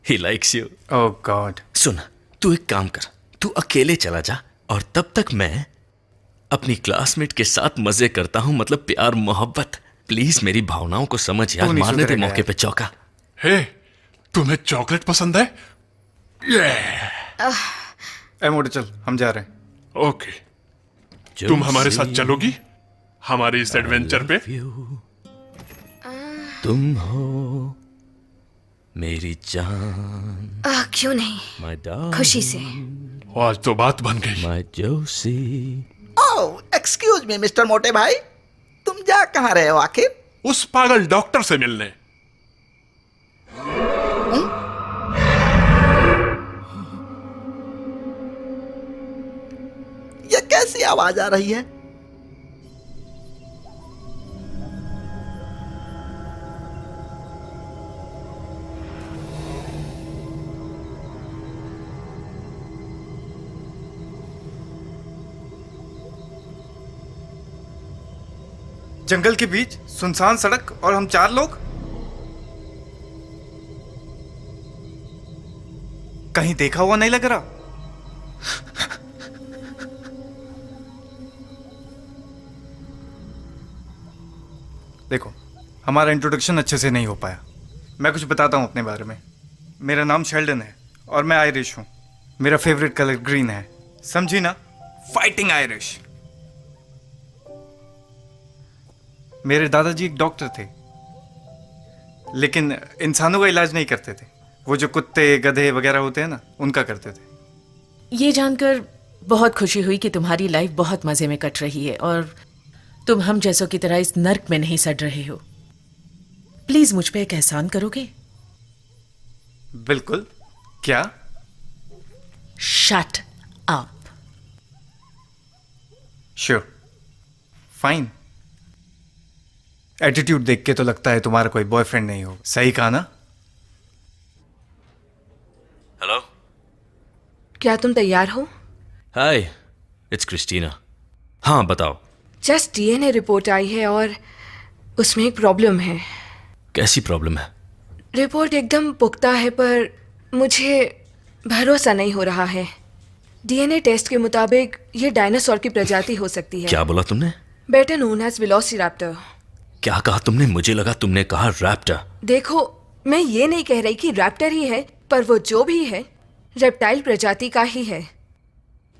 He likes you. Oh god. सुन, तू एक काम कर, तू अकेले चला जा और तब तक मैं अपनी क्लासमेट के साथ मजे करता हूं, मतलब प्यार मोहब्बत। प्लीज मेरी भावनाओं को समझ यार, तू नहीं मारने दे सुधरेगा मौके यार। पे चौका। हे, तुम्हें चॉकलेट पसंद है? ए मोटे चल, हम जा रहे हैं। ओके, तुम हमारे साथ चलोगी हमारे इस एडवेंचर पे? तुम हो मेरी जान, क्यों नहीं, माय डार्लिंग, खुशी से। आज तो बात बन गई। My Joshi. Oh excuse me mister मोटे भाई, तुम जा कहाँ रहे हो आखिर? उस पागल डॉक्टर से मिलने। ये कैसी आवाज आ रही है? जंगल के बीच सुनसान सड़क और हम 4 लोग। कहीं देखा हुआ नहीं लग रहा। देखो, हमारा इंट्रोडक्शन अच्छे से नहीं हो पाया। मैं कुछ बताता हूं अपने बारे में। मेरा नाम शेल्डन है और मैं आयरिश हूं। मेरा फेवरेट कलर ग्रीन है, समझी ना? Fighting Irish. मेरे दादाजी एक डॉक्टर थे, लेकिन इंसानों का इलाज नहीं करते थे। वो जो कुत्ते गधे वगैरह होते हैं ना, उनका करते थे। ये जानकर बहुत खुशी हुई कि तुम्हारी लाइफ बहुत मजे में कट रही है और तुम हम जैसों की तरह इस नर्क में नहीं सड़ रहे हो। प्लीज मुझ पे एक एहसान करोगे? बिल्कुल। क्या? Shut up. Sure, fine. Attitude देख के तो लगता है तुम्हारा कोई बॉयफ्रेंड नहीं हो। सही कहा ना? हेलो, क्या तुम तैयार हो? हाय, इट्स क्रिस्टीना। हाँ बताओ। जस्ट डीएनए रिपोर्ट आई है और उसमें एक प्रॉब्लम है। कैसी प्रॉब्लम है? रिपोर्ट एकदम पुख्ता है पर मुझे भरोसा नहीं हो रहा है। डीएनए टेस्ट के मुताबिक ये डायनासोर की प्रजाति हो सकती है। क्या बोला तुमने? Better known as velociraptor. क्या कहा तुमने? मुझे लगा तुमने कहा रैप्टर। देखो, मैं ये नहीं कह रही कि रैप्टर ही है, पर वो जो भी है रेप्टाइल प्रजाति का ही है,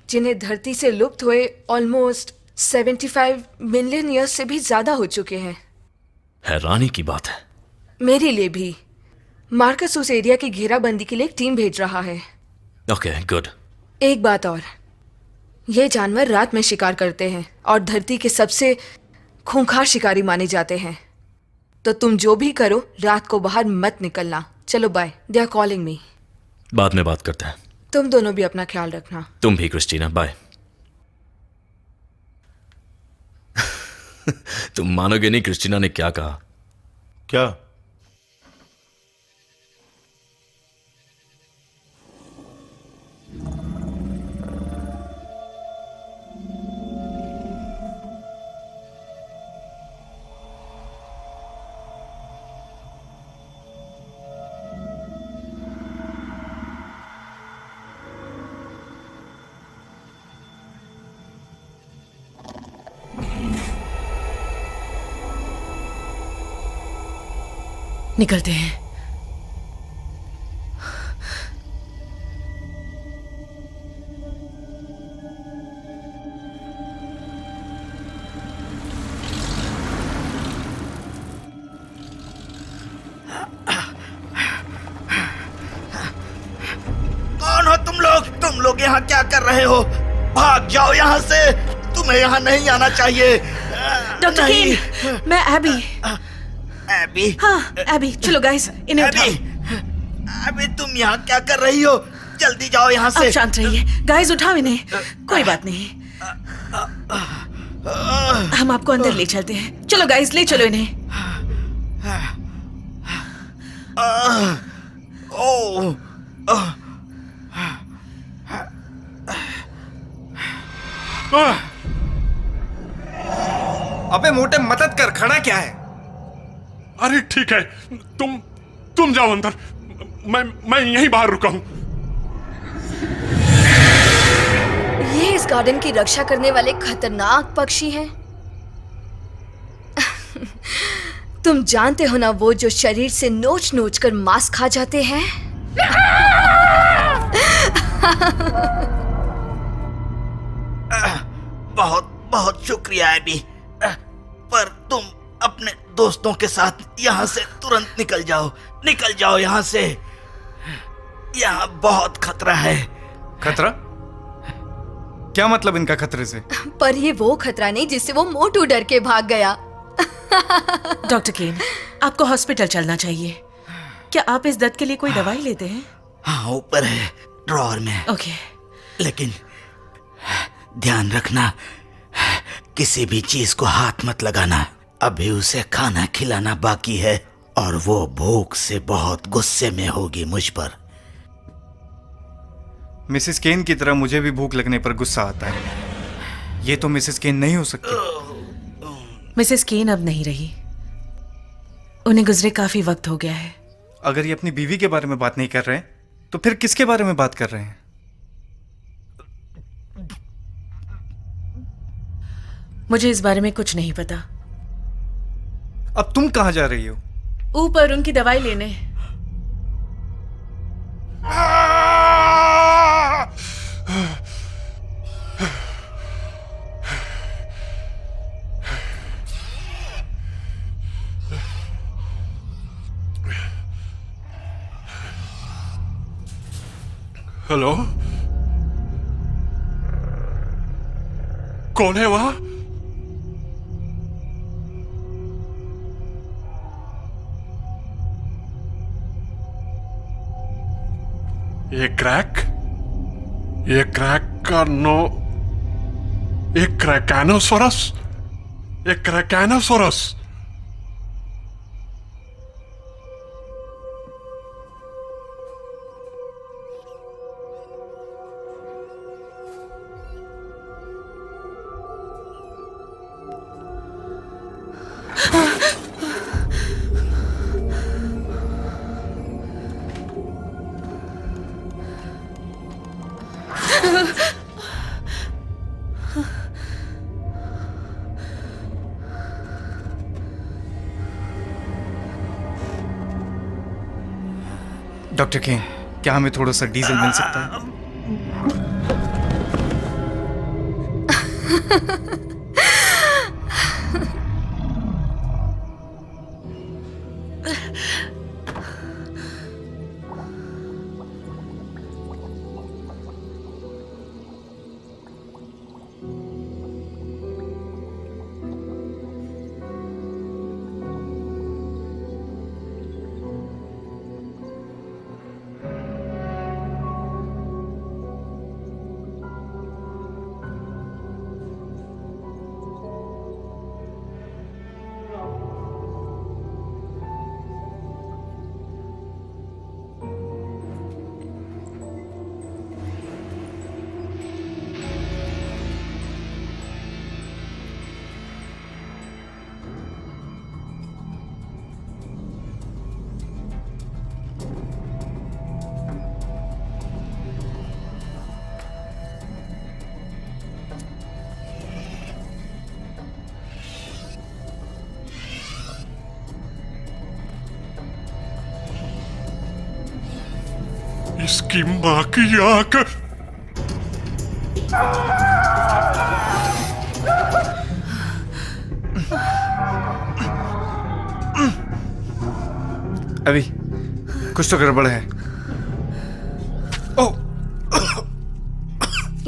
जिन्हें धरती से लुप्त हुए ऑलमोस्ट 75 मिलियन ईयर्स से भी ज्यादा हो चुके हैं। हैरानी की बात है। मेरे लिए भी। मार्कस उस एरिया की घेराबंदी के लिए एक टीम भेज रहा है। Okay, good. एक बात और, ये जानवर रात में शिकार करते हैं और धरती के सबसे खूंखार शिकारी माने जाते हैं। तो तुम जो भी करो, रात को बाहर मत निकलना। चलो bye, they are calling me. बाद में बात करते हैं। तुम दोनों भी अपना ख्याल रखना। तुम भी क्रिस्टीना, बाय। तुम मानोगे नहीं क्रिस्टीना ने क्या कहा। क्या? निकलते हैं। कौन हो तुम लोग? तुम लोग यहाँ क्या कर रहे हो? भाग जाओ यहाँ से। तुम्हें यहाँ नहीं आना चाहिए। डॉक्टर नहीं। केन, मैं एबी। एबी? हाँ, एबी। चलो गाइस, इन्हें उठाओ। एबी तुम यहाँ क्या कर रही हो? जल्दी जाओ यहाँ से। अब शांत रहिए। गाइस उठाओ इन्हें। कोई बात नहीं, हम आपको अंदर ले चलते हैं। चलो गाइस, ले चलो इन्हें। ओह, अबे मोटे, मदद कर। खड़ा क्या है? अरे ठीक है, तुम जाओ अंदर, मैं यहीं बाहर रुका हूं। ये इस गार्डन की रक्षा करने वाले खतरनाक पक्षी हैं। तुम जानते हो ना, वो जो शरीर से नोच नोच कर मांस खा जाते हैं। बहुत बहुत शुक्रिया एबी, पर तुम अपने दोस्तों के साथ यहाँ से तुरंत निकल जाओ यहाँ से। यहाँ बहुत खतरा है। खतरा? क्या मतलब इनका खतरे से? पर ये वो खतरा नहीं जिससे वो मोटू डर के भाग गया। डॉक्टर केन, आपको हॉस्पिटल चलना चाहिए। क्या आप इस दर्द के लिए कोई दवाई लेते हैं? हाँ, ऊपर है ड्रॉअर में। ओके। लेकिन ध्यान रखना, किसी भी चीज को हाथ मत लगाना। अभी उसे खाना खिलाना बाकी है और वो भूख से बहुत गुस्से में होगी मुझ पर। मिसेस केन की तरह मुझे भी भूख लगने पर गुस्सा आता है। ये तो मिसेस केन नहीं हो सकती। मिसेस केन अब नहीं रही, उन्हें गुजरे काफी वक्त हो गया है। अगर ये अपनी बीवी के बारे में बात नहीं कर रहे हैं तो फिर किसके बारे में बात कर रहे हैं? मुझे इस बारे में कुछ नहीं पता। अब तुम कहां जा रही हो? ऊपर उनकी दवाई लेने। हेलो, कौन है वहां? ये क्रैक का नो, एक क्रैकानोसोरस। डॉक्टर केन, क्या हमें थोड़ा सा डीजल मिल सकता है? इसकी मां की आंख। अभी कुछ तो गड़बड़ है।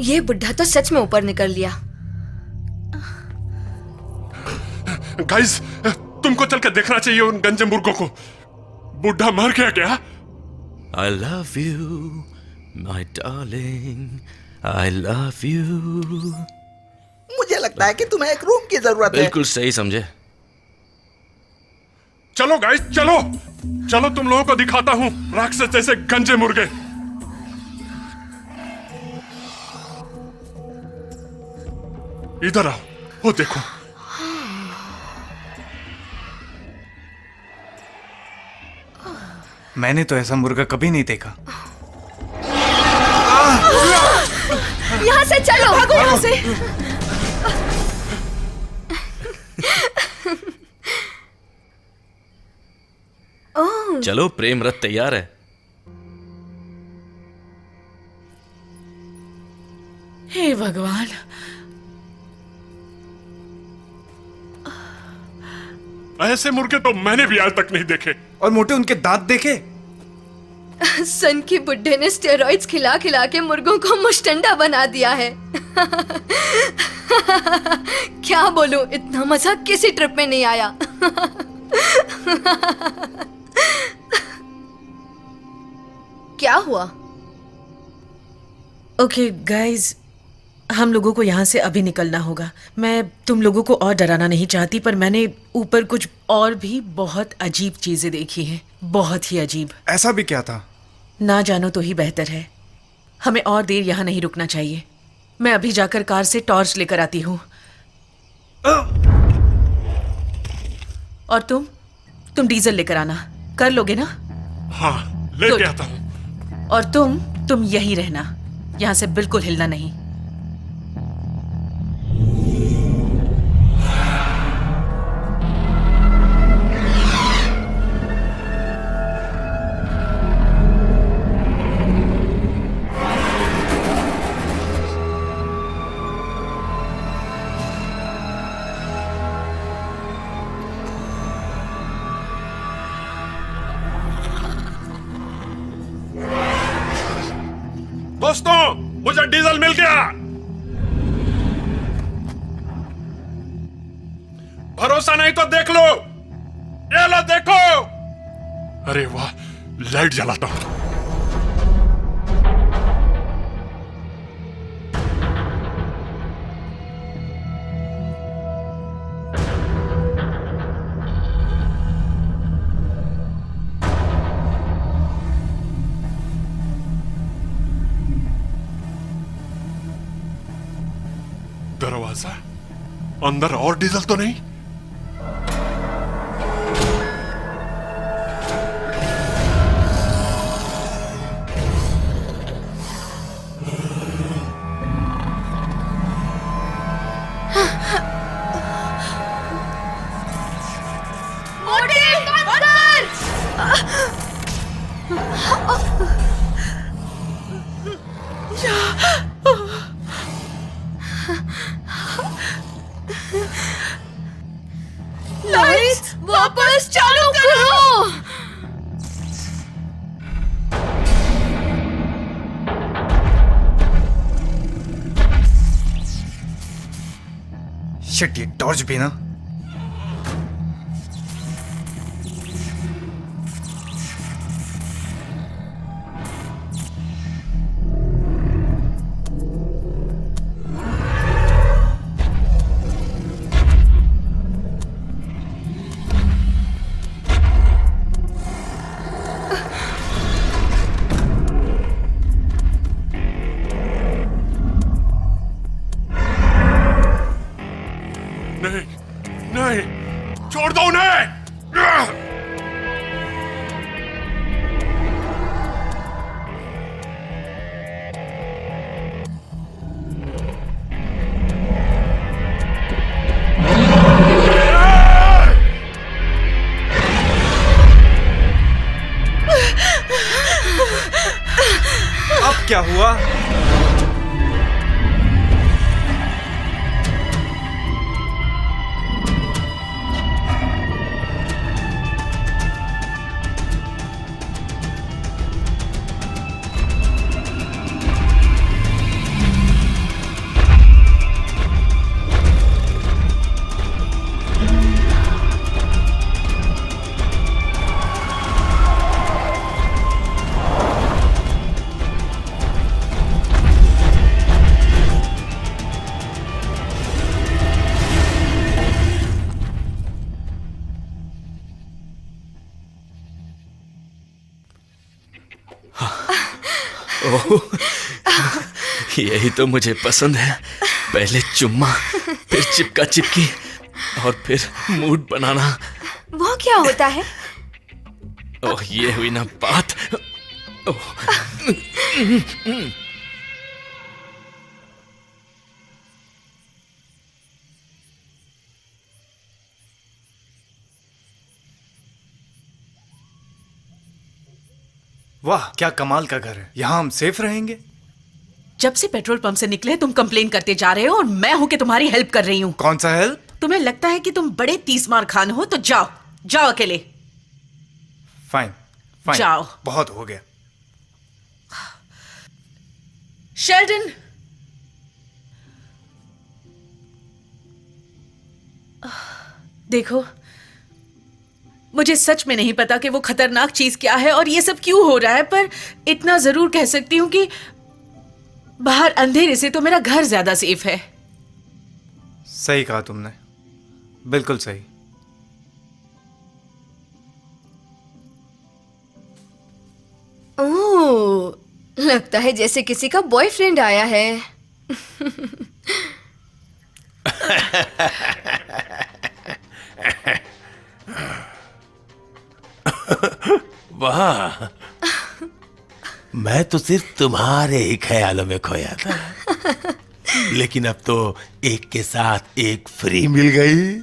ये बुढ़ा तो सच में ऊपर निकल लिया। गाइस, तुमको चल के देखना चाहिए उन गंजे मुर्गों को। बुढ़ा मर गया क्या? I love you, my darling. I love you. मुझे लगता है कि तुम्हें एक रूम की जरूरत है। बिल्कुल सही समझे। चलो गाइस, चलो चलो, तुम लोगों को दिखाता हूं राक्षस जैसे गंजे मुर्गे। इधर आओ, वो देखो। मैंने तो ऐसा मुर्गा कभी नहीं देखा। यहाँ से चलो, भागो यहाँ से। ओह, चलो, प्रेम रथ तैयार है। हे भगवान, ऐसे मुर्गे तो मैंने भी आज तक नहीं देखे। और मोटे उनके दांत देखे। सन के बुड्ढे ने स्टेरॉइड्स खिला खिला के मुर्गों को मुश्तंडा बना दिया है। क्या बोलूं, इतना मजा किसी ट्रिप में नहीं आया। क्या हुआ? ओके गाइज, हम लोगों को यहाँ से अभी निकलना होगा। मैं तुम लोगों को और डराना नहीं चाहती, पर मैंने ऊपर कुछ और भी बहुत अजीब चीजें देखी हैं, बहुत ही अजीब। ऐसा भी क्या था? ना जानो तो ही बेहतर है। हमें और देर यहाँ नहीं रुकना चाहिए। मैं अभी जाकर कार से टॉर्च लेकर आती हूँ। और तुम डीजल लेकर आना। कर लोगे ना? हाँ, लेके आता हूँ। और तुम यहीं रहना, यहाँ से बिल्कुल हिलना नहीं। दोस्तों, मुझे डीजल मिल गया। भरोसा नहीं तो देख लो, ये लो देखो। अरे वाह, लाइट जलाता हूं। दरवाजा अंदर और डीजल तो नहीं? लाइट्स वापस चालू करो। शिट, ये टॉर्च भी ना। नहीं, नहीं, छोड़ दो उन्हें। अब क्या हुआ? ओह, यही तो मुझे पसंद है। पहले चुम्मा, फिर चिपका चिपकी, और फिर मूड बनाना। वो क्या होता है? ओह, ये हुई ना बात। ओह, वाह, क्या कमाल का घर है। यहाँ हम सेफ रहेंगे। जब से पेट्रोल पंप से निकले तुम कंप्लेन करते जा रहे हो और मैं हूं कि तुम्हारी हेल्प कर रही हूं। कौन सा हेल्प? तुम्हें लगता है कि तुम बड़े तीसमार खान हो तो जाओ जाओ अकेले। फाइन फाइन, जाओ। बहुत हो गया। शेल्डन, देखो, मुझे सच में नहीं पता कि वो खतरनाक चीज क्या है और ये सब क्यों हो रहा है, पर इतना जरूर कह सकती हूं कि बाहर अंधेरे से तो मेरा घर ज्यादा सेफ है। सही कहा तुमने, बिल्कुल सही। ओह, लगता है जैसे किसी का बॉयफ्रेंड आया है। वाह, मैं तो सिर्फ तुम्हारे ही ख्यालों में खोया था, लेकिन अब तो एक के साथ एक फ्री मिल गई।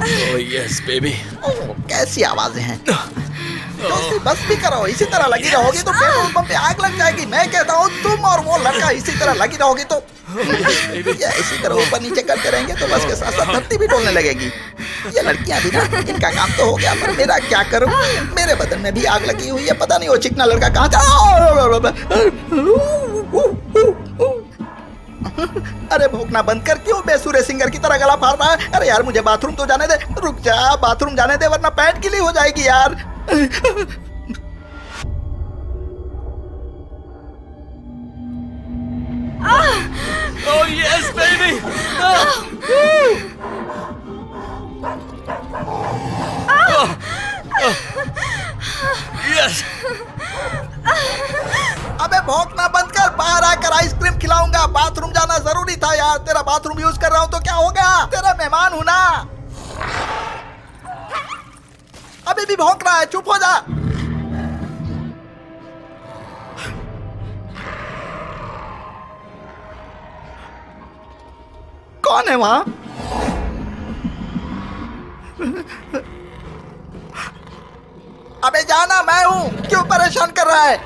Oh yes baby. कैसी आवाजें हैं। दोस्ती बस भी करो, इसी तरह लगी रहोगी तो पेट्रोल पंप पे आग लग जाएगी। मैं कहता हूँ तुम और वो लड़का इसी तरह लगी रहोगी तो या इसी तरह ऊपर नीचे करते रहेंगे तो बस के साथ साथ धरती भी डोलने लगेगी। ये लड़कियां भी ना, इनका काम तो हो गया, पर मेरा क्या करूं? मेरे बदन में भी आग लगी हुई है। पता नहीं वो चिकना लड़का कहाँ था। अरे भौंकना बंद कर, क्यों बेसुरे सिंगर की तरह गला फाड़ रहा है? अरे यार मुझे बाथरूम तो जाने दे। रुक जा, बाथरूम जाने दे वरना पैंट गीली हो जाएगी यार। Oh yes baby. यस। अबे भौंकना बंद कर, बाहर आकर आइसक्रीम खिलाऊंगा। बाथरूम जाना जरूरी था यार। तेरा बाथरूम यूज कर रहा हूँ तो क्या हो गया? तेरा मेहमान हूं ना। अभी भी भौंक रहा है, चुप हो जा। कौन है वहां? अबे जाना, मैं हूं। क्यों परेशान कर रहा है?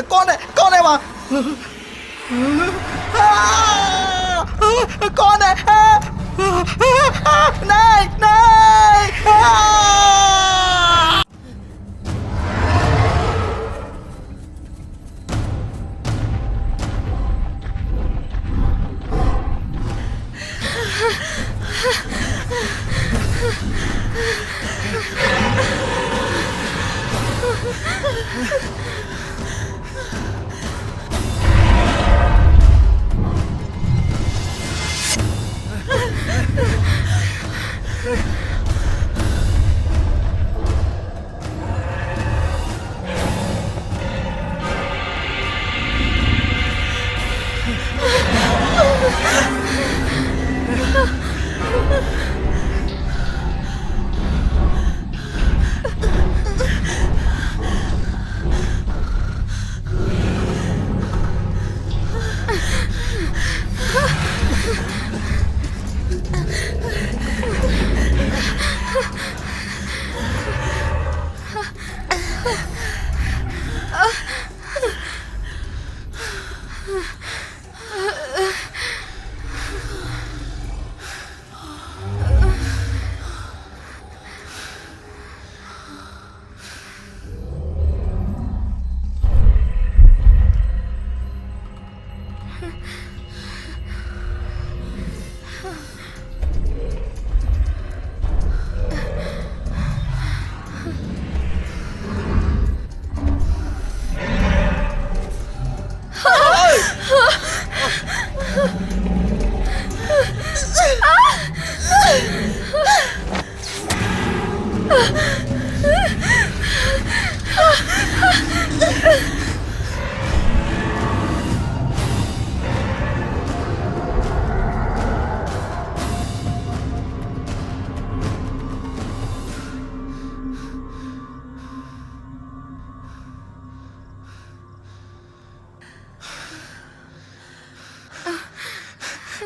कौन है वहां? कौन है? नहीं नहीं।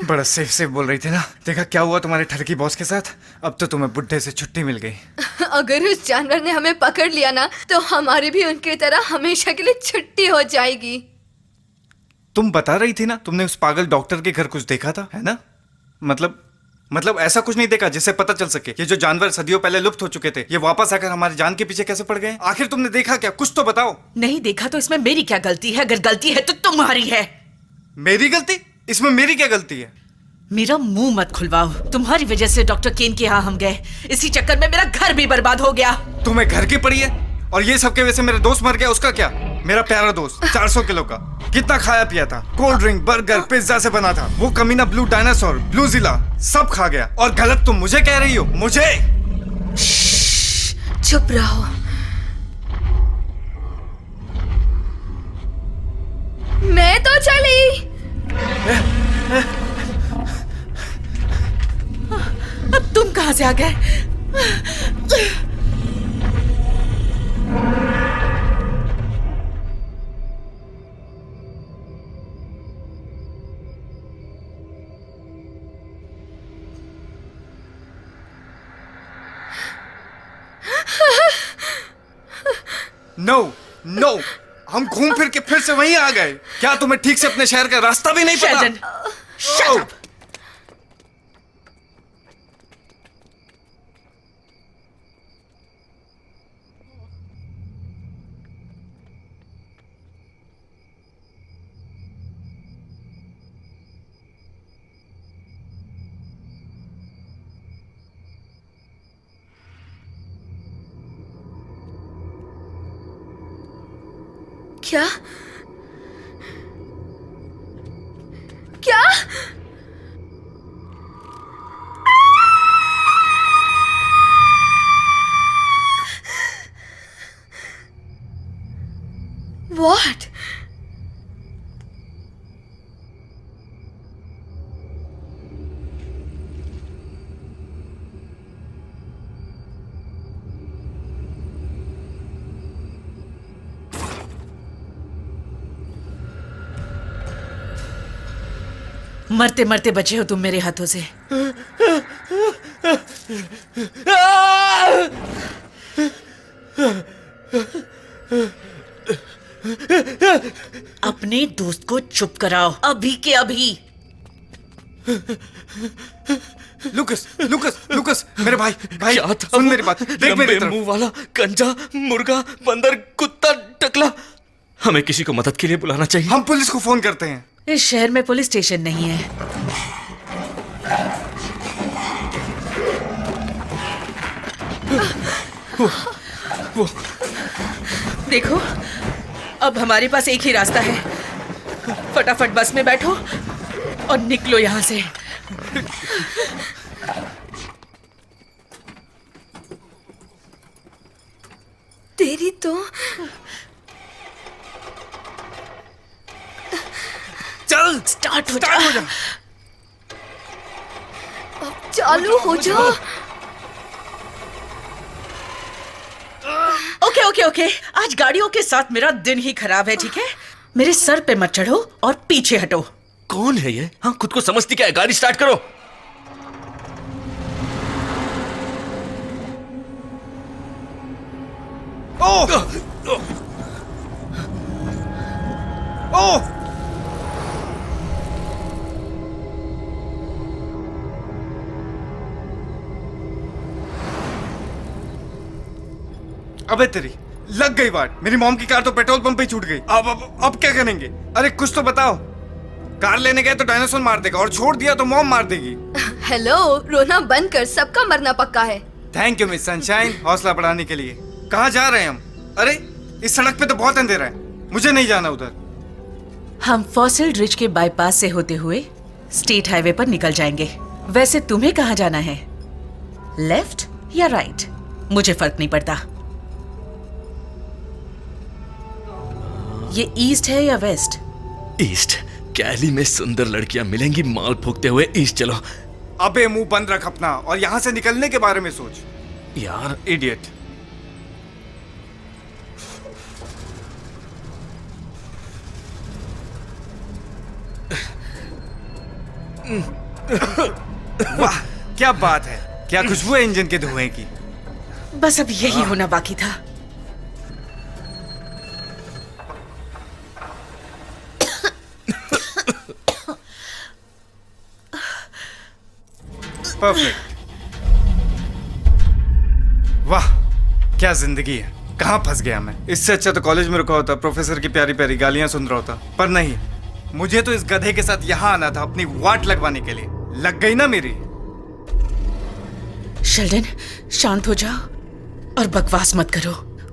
बड़ा सेफ सेफ बोल रही थी ना। देखा क्या हुआ तुम्हारे ठरकी बॉस के साथ? अब तो तुम्हें बुड्ढे से छुट्टी मिल गई। अगर उस जानवर ने हमें पकड़ लिया ना तो हमारी भी उनकी तरह हमेशा के लिए छुट्टी हो जाएगी। तुम बता रही थी ना तुमने उस पागल डॉक्टर के घर कुछ देखा था, है ना? मतलब ऐसा कुछ नहीं देखा जिससे पता चल सके ये जो जानवर सदियों पहले लुप्त हो चुके थे ये वापस आकर हमारी जान के पीछे कैसे पड़ गए? आखिर तुमने देखा क्या? कुछ तो बताओ। नहीं देखा तो इसमें मेरी क्या गलती है? अगर गलती है तो तुम्हारी है। मेरी गलती? इसमें मेरी क्या गलती है? मेरा मुंह मत खुलवाओ। तुम्हारी वजह से डॉक्टर केन के यहाँ हम गए, इसी चक्कर में मेरा घर भी बर्बाद हो गया। तुम्हें घर की पड़ी है और ये सबके वजह से मेरे दोस्त मर गया। उसका क्या? मेरा प्यारा दोस्त 400 किलो का कितना खाया पिया था, कोल्ड ड्रिंक बर्गर पिज्जा से बना था। वो कमीना ब्लू डायनासोर ब्लू जिला सब खा गया। और गलत तुम मुझे कह रही हो? मुझे? चुप रहो। मैं तो चली। अब तुम कहां से आ गए? नो हम घूम फिर के फिर से वहीं आ गए। क्या तुम्हें ठीक से अपने शहर का रास्ता भी नहीं पता? Shut up! क्या? क्या? What? मरते मरते बचे हो तुम मेरे हाथों से। अपने दोस्त को चुप कराओ अभी के अभी। लुकस मेरे भाई क्या था? सुन मेरी बात, देख मेरी तरफ। मुंह वाला गंजा मुर्गा बंदर कुत्ता टकला। हमें किसी को मदद के लिए बुलाना चाहिए। हम पुलिस को फोन करते हैं। इस शहर में पुलिस स्टेशन नहीं है। वो देखो, अब हमारे पास एक ही रास्ता है। फटाफट बस में बैठो और निकलो यहाँ से। तेरी तो चल स्टार्ट हो स्टार्ट हो जा। जा। अब चालू हो जा। ओके ओके ओके, आज गाड़ियों के साथ मेरा दिन ही खराब है, ठीक है? मेरे सर पे मत चढ़ो और पीछे हटो। कौन है ये? हाँ, खुद को समझती क्या है? गाड़ी स्टार्ट करो। ओह ओह अबे तेरी लग गई बात। मेरी मॉम की कार तो पेट्रोल पंप पे ही छूट गई। अब क्या करेंगे? अरे कुछ तो बताओ। कार लेने गए तो डायनासोर मार देगा और छोड़ दिया तो मॉम मार देगी। हेलो, रोना बंद कर, सबका मरना पक्का है। थैंक यू मिस सनशाइन, हौसला बढ़ाने के लिए। कहाँ जा रहे हैं हम? अरे इस सड़क पे तो बहुत अंधेरा है, मुझे नहीं जाना उधर। हम फॉसिल रिज के बाईपास से होते हुए स्टेट हाईवे पर निकल जाएंगे। वैसे तुम्हें कहाँ जाना है, लेफ्ट या राइट? मुझे फर्क नहीं पड़ता। ये ईस्ट है या वेस्ट? ईस्ट। कैली में सुंदर लड़कियां मिलेंगी माल फूकते हुए। ईस्ट चलो। अबे मुंह बंद रख अपना और यहाँ से निकलने के बारे में सोच। यार इडियट। वाह क्या बात है, क्या खुशबू है इंजन के धुएं की। बस अब यही होना बाकी था। परफेक्ट। वाह क्या जिंदगी है, कहाँ फंस गया मैं। इससे अच्छा तो कॉलेज में रुका होता, प्रोफेसर की प्यारी प्यारी गालियां सुन रहा होता। पर नहीं, मुझे तो इस गधे के साथ यहाँ आना था अपनी वाट लगवाने के लिए। लग गई ना मेरी। शेल्डन, शांत हो जाओ और बकवास मत करो।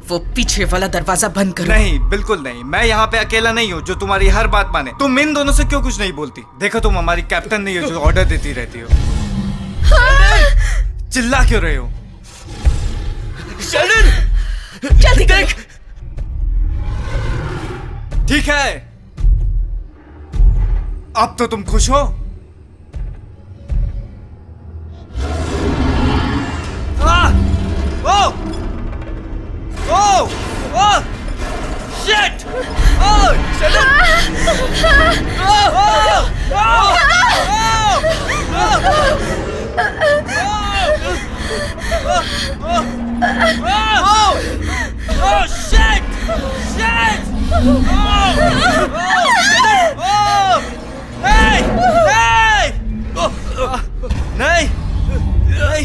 वो पीछे वाला दरवाजा बंद करो। नहीं, बिल्कुल नहीं। मैं यहाँ पे अकेला नहीं हूँ जो तुम्हारी हर बात माने। तुम इन दोनों से क्यों कुछ नहीं बोलती? देखो तुम हमारी कैप्टन नहीं हो जो ऑर्डर देती रहती हो। चिल्ला क्यों रहे हो? शेल्डन जल्दी देख। ठीक है, अब तो तुम खुश हो? Shit! Oh! Sheldon! Oh! Oh! Oh! Shit! Shit! Oh! Hey! Hey! नहीं! नहीं!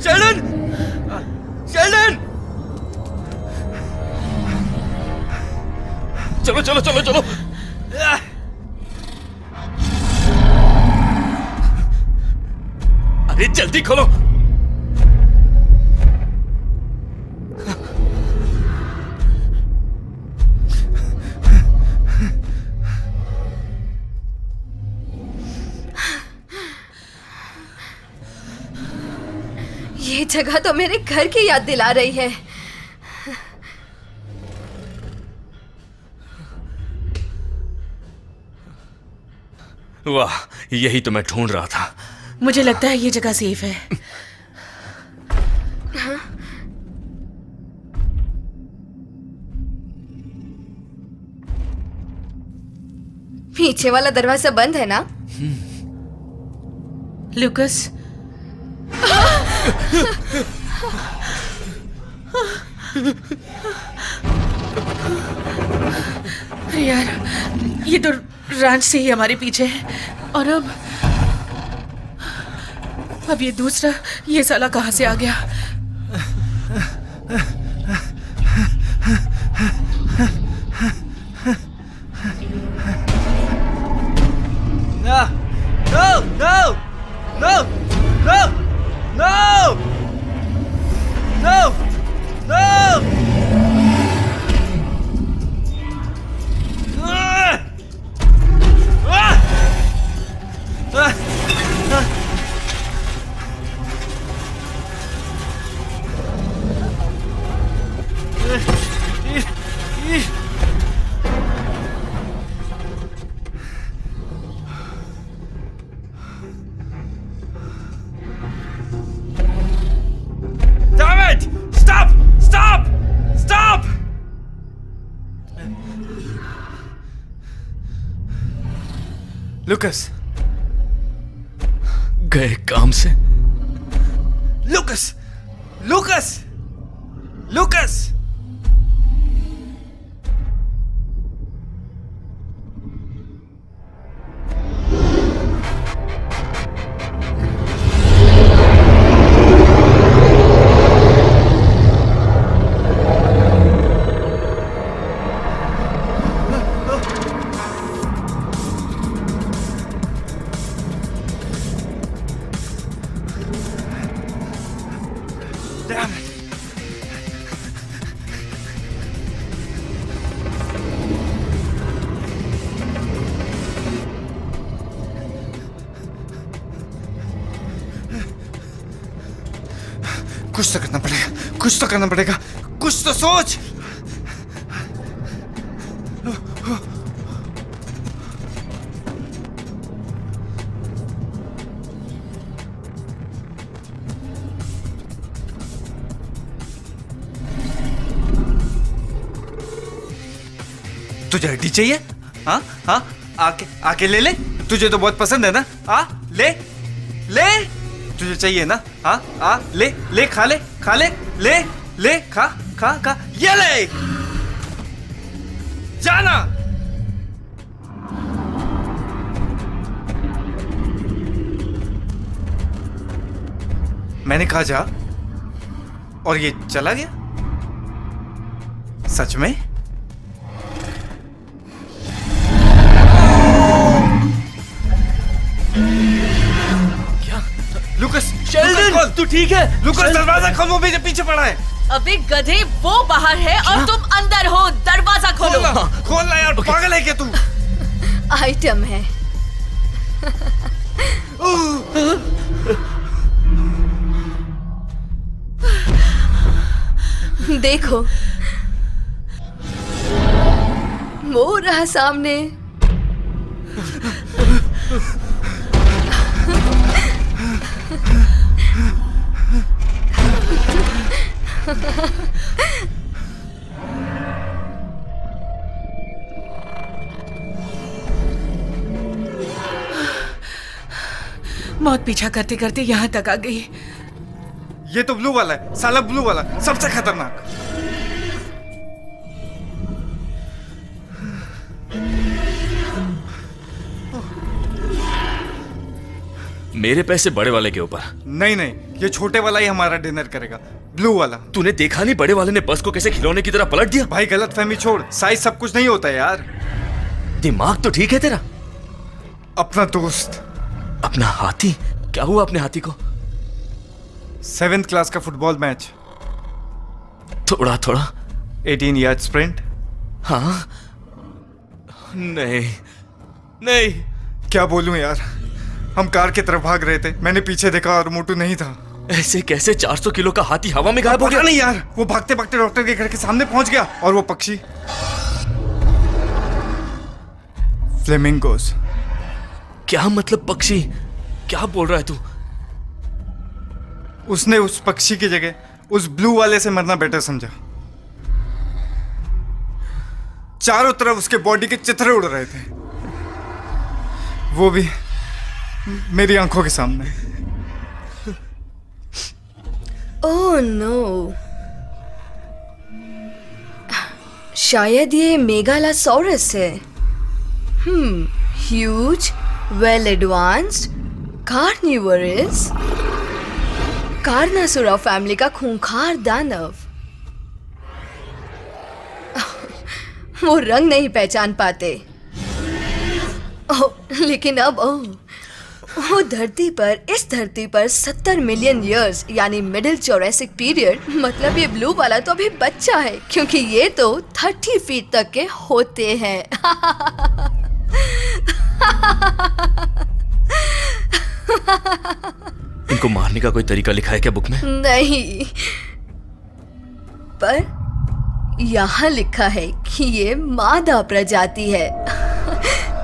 शेल्डन! शेल्डन! चलो चलो चलो चलो। अरे जल्दी खोलो। ये जगह तो मेरे घर की याद दिला रही है। वाह, यही तो मैं ढूंढ रहा था। मुझे लगता है ये जगह सेफ है। पीछे वाला दरवाजा बंद है ना? लूकस, यार ये तो रांच से ही हमारे पीछे है, और अब ये दूसरा, ये साला कहाँ से आ गया? लुकस, गए काम से। Lucas, Lucas, Lucas. कुछ तो करना पड़ेगा, कुछ तो करना पड़ेगा, कुछ तो सोच। तुझे हड्डी चाहिए? हाँ हाँ, आके आके ले ले। तुझे तो बहुत पसंद है ना? आ ले ले, तुझे चाहिए ना? हाँ आ ले ले, खा ले, खा ले, ले ले, खा खा खा, ये ले, जाना। मैंने कहा जा, और ये चला गया। सच में? लुकस, शेल्डन, तू ठीक है? लुकस, दरवाजा खोल, वो मेरे पीछे पड़ा है। अबे गधे, वो बाहर है और तुम अंदर हो। दरवाजा खोलो। खोलना यार, पागल है क्या तू? आइटम है। देखो, वो रहा सामने। मौत पीछा करते करते यहाँ तक आ गई। ये तो ब्लू वाला है, साला ब्लू वाला, सबसे खतरनाक। मेरे पैसे बड़े वाले के ऊपर। नहीं नहीं, ये छोटे वाला ही हमारा डिनर करेगा, ब्लू वाला। तूने देखा नहीं बड़े वाले ने बस को कैसे खिलौने की तरह पलट दिया? भाई गलतफहमी छोड़, साइज सब कुछ नहीं होता यार। दिमाग तो ठीक है तेरा। अपना दोस्त, अपना हाथी? क्या हुआ अपने हाथी को? 7th क्लास का फुटबॉल मैच, थोड़ा थोड़ा 18 यार्ड स्प्रिंट। हाँ, नहीं नहीं, क्या बोलूं यार, हम कार की तरफ भाग रहे थे, मैंने पीछे देखा और मोटू नहीं था। ऐसे कैसे 400 किलो का हाथी हवा में गायब हो गया? नहीं यार, वो भागते भागते डॉक्टर के घर के सामने पहुंच गया, और वो पक्षी फ्लेमिंगोस। क्या मतलब पक्षी? क्या बोल रहा है तू? उसने उस पक्षी की जगह उस ब्लू वाले से मरना बेटर समझा। चारों तरफ उसके बॉडी के चित्रे उड़ रहे थे, वो भी मेरी आंखों के सामने। ओह नो, शायद ये मेगालासोरस है। Huge, well advanced, carnivorous, carnosaur family का खूंखार दानव। वो रंग नहीं पहचान पाते। लेकिन अब वो धरती पर, इस धरती पर 70 मिलियन ईयर्स यानी मिडिल जोरासिक पीरियड, मतलब ये ब्लू वाला तो अभी बच्चा है, क्योंकि ये तो 30 फीट तक के होते हैं। इनको मारने का कोई तरीका लिखा है क्या बुक में? नहीं, पर यहाँ लिखा है कि ये मादा प्रजाति है।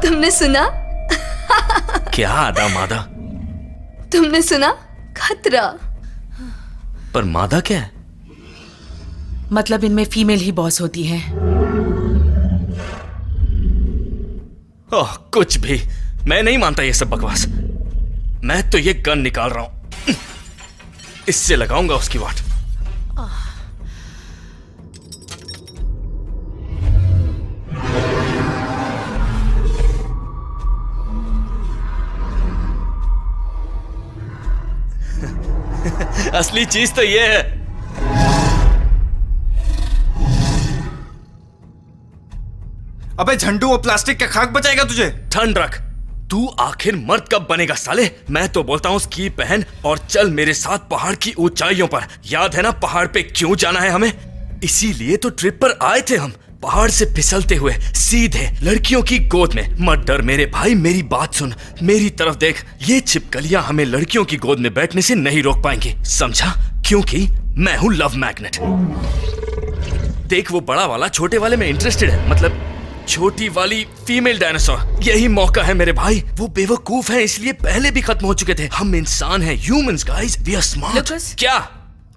तुमने सुना? क्या आदा मादा? तुमने सुना? खतरा। पर मादा क्या है? मतलब इनमें फीमेल ही बॉस होती है। ओह, कुछ भी। मैं नहीं मानता ये सब बकवास। मैं तो ये गन निकाल रहा हूं, इससे लगाऊंगा उसकी वाट। असली चीज तो ये है। अबे झंडू, वो प्लास्टिक का खाक बचाएगा तुझे? ठंड रख। तू आखिर मर्द कब बनेगा साले? मैं तो बोलता हूँ स्की पहन और चल मेरे साथ पहाड़ की ऊंचाइयों पर। याद है ना पहाड़ पे क्यों जाना है हमें? इसीलिए तो ट्रिप पर आए थे हम। पहाड़ से फिसलते हुए सीधे लड़कियों की गोद में। मत डर मेरे भाई, मेरी बात सुन, मेरी तरफ देख। ये छिपकलियां हमें लड़कियों की गोद में बैठने से नहीं रोक पाएंगी, समझा? क्योंकि मैं हूं लव मैग्नेट। देख, वो बड़ा वाला छोटे वाले में इंटरेस्टेड है, मतलब छोटी वाली फीमेल डायनासोर। यही मौका है मेरे भाई। वो बेवकूफ है, इसलिए पहले भी खत्म हो चुके थे। हम इंसान हैं, humans guys, we are smart. Lucas? क्या?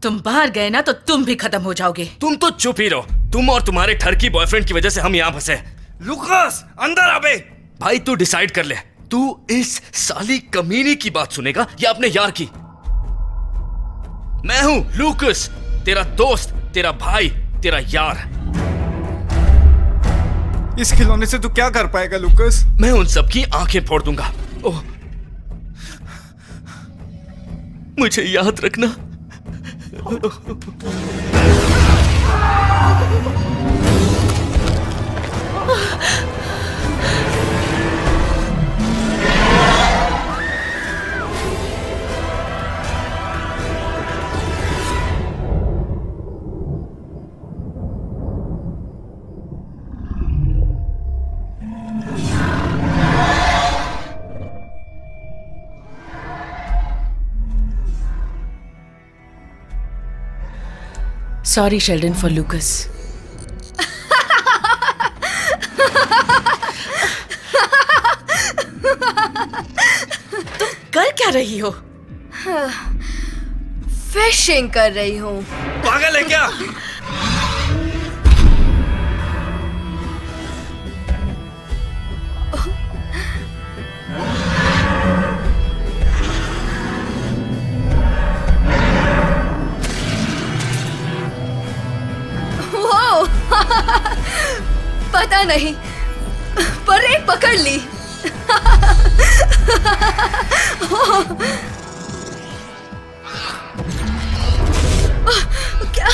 तुम बाहर गए ना तो तुम भी खत्म हो जाओगे। तुम तो चुप ही रहो। तुम और तुम्हारे ठरकी बॉयफ्रेंड की वजह से हम यहाँ फंसे। लुकास, अंदर आ बे। भाई तू डिसाइड कर ले, तू इस साली कमीनी की बात सुनेगा या अपने यार की? मैं हूं लूकस, तेरा दोस्त, तेरा भाई, तेरा यार। इस खिलौने से तू क्या कर पाएगा लुकास? मैं उन सबकी आंखें फोड़ दूंगा। ओह, मुझे याद रखना। Sorry, Sheldon, for Lucas. तुम कर क्या रही हो? फिशिंग कर रही हूँ। पागल है क्या? पता नहीं, पर एक पकड़ ली। क्या?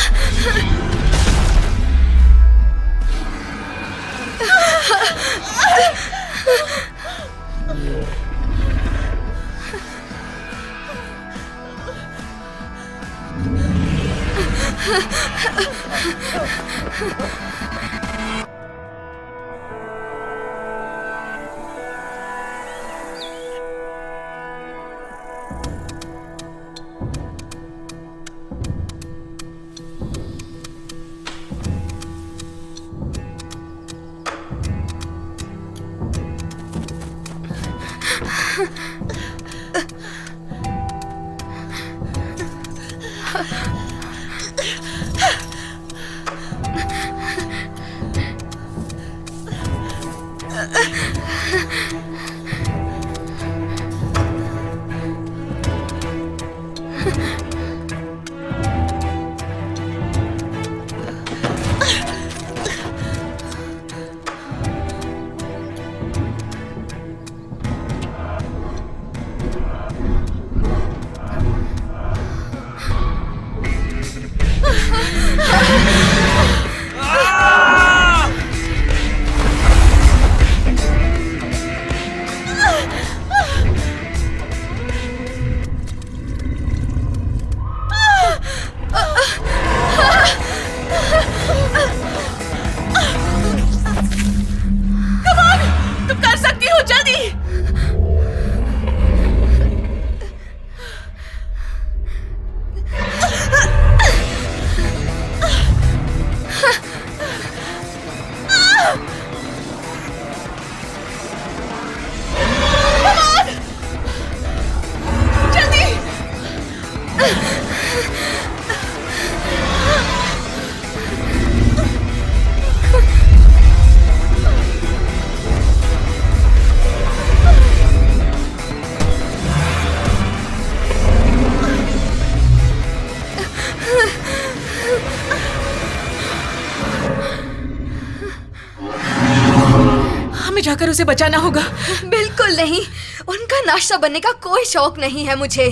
हमें जाकर उसे बचाना होगा। बिल्कुल नहीं, उनका नाश्ता बनने का कोई शौक नहीं है मुझे।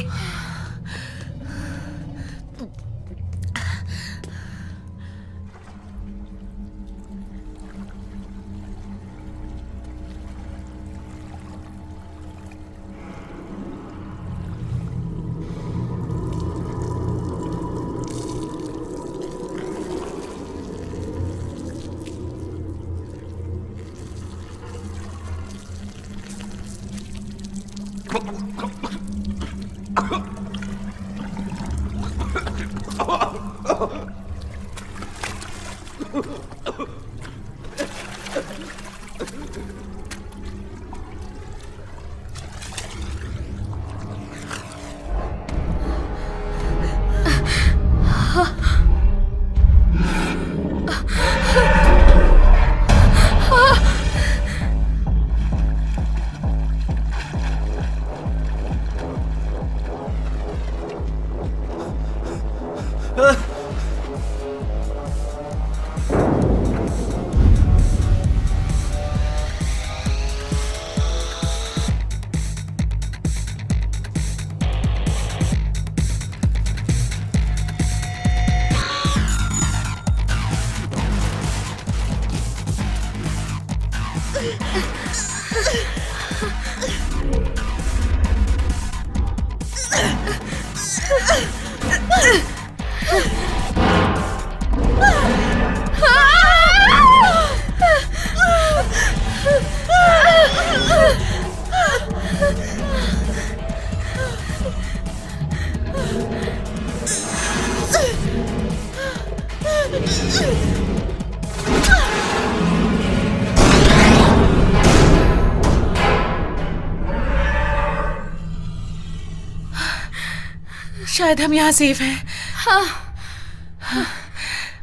शायद हम यहाँ सेफ हैं। हाँ।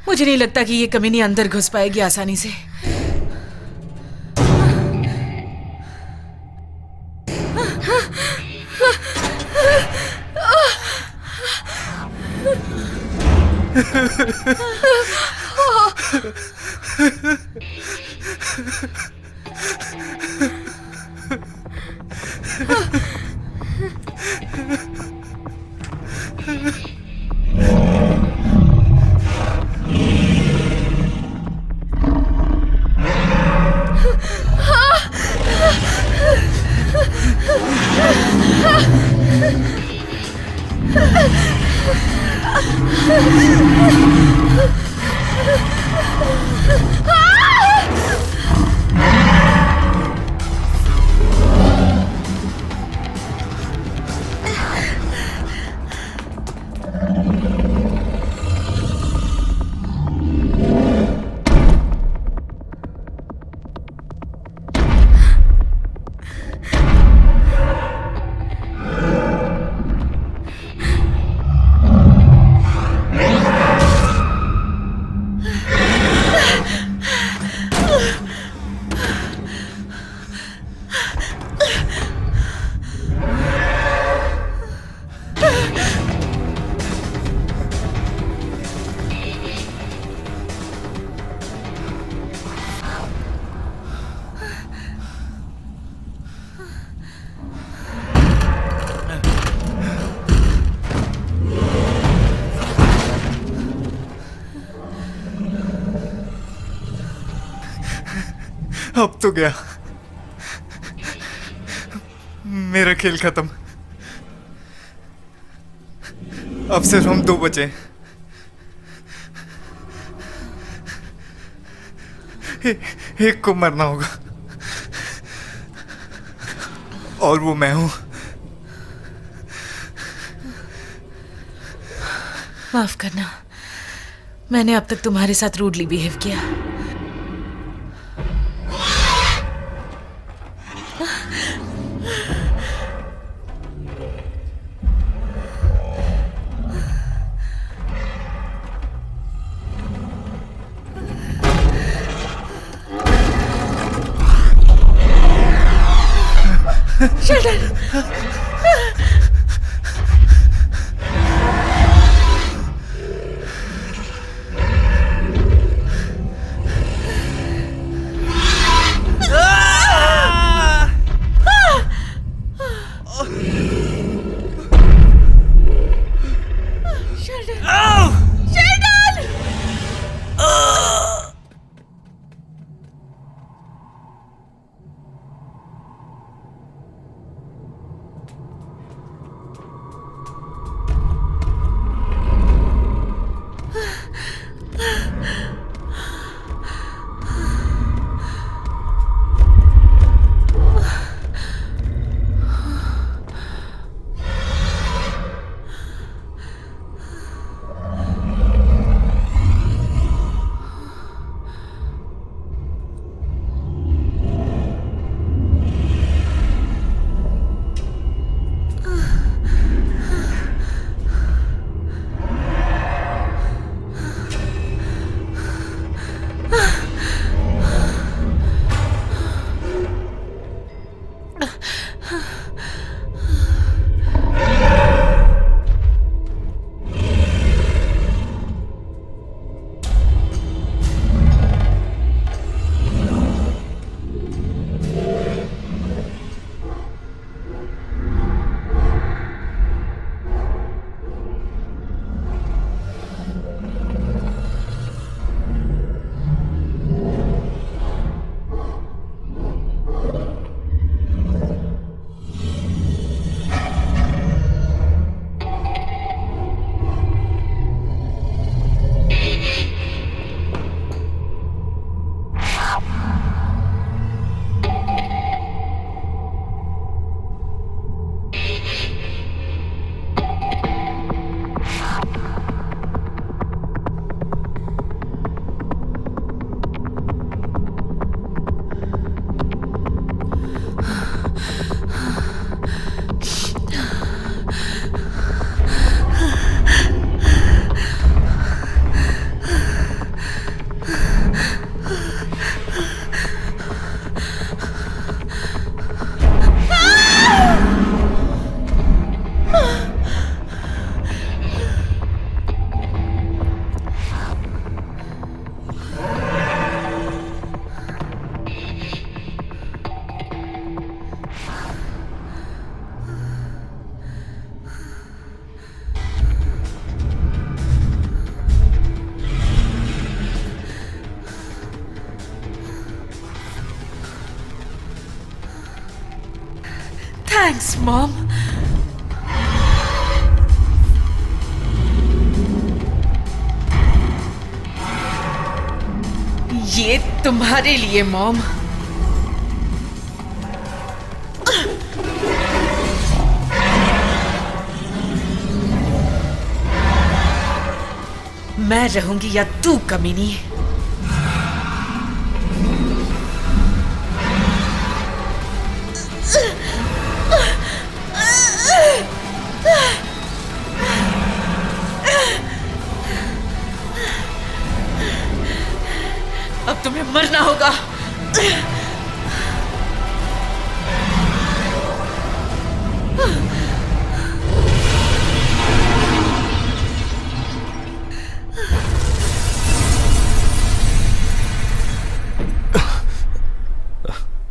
मुझे नहीं लगता कि ये कमीनी अंदर घुस पाएगी आसानी से। अब तो गया मेरा खेल खत्म। अब सिर्फ हम दो बचे। एक को मरना होगा और वो मैं हूं। माफ करना, मैंने अब तक तुम्हारे साथ रूडली बिहेव किया। Thanks mom. ये तुम्हारे लिए मॉम। मैं रहूंगी या तू कमीनी? अब तुम्हें मरना होगा।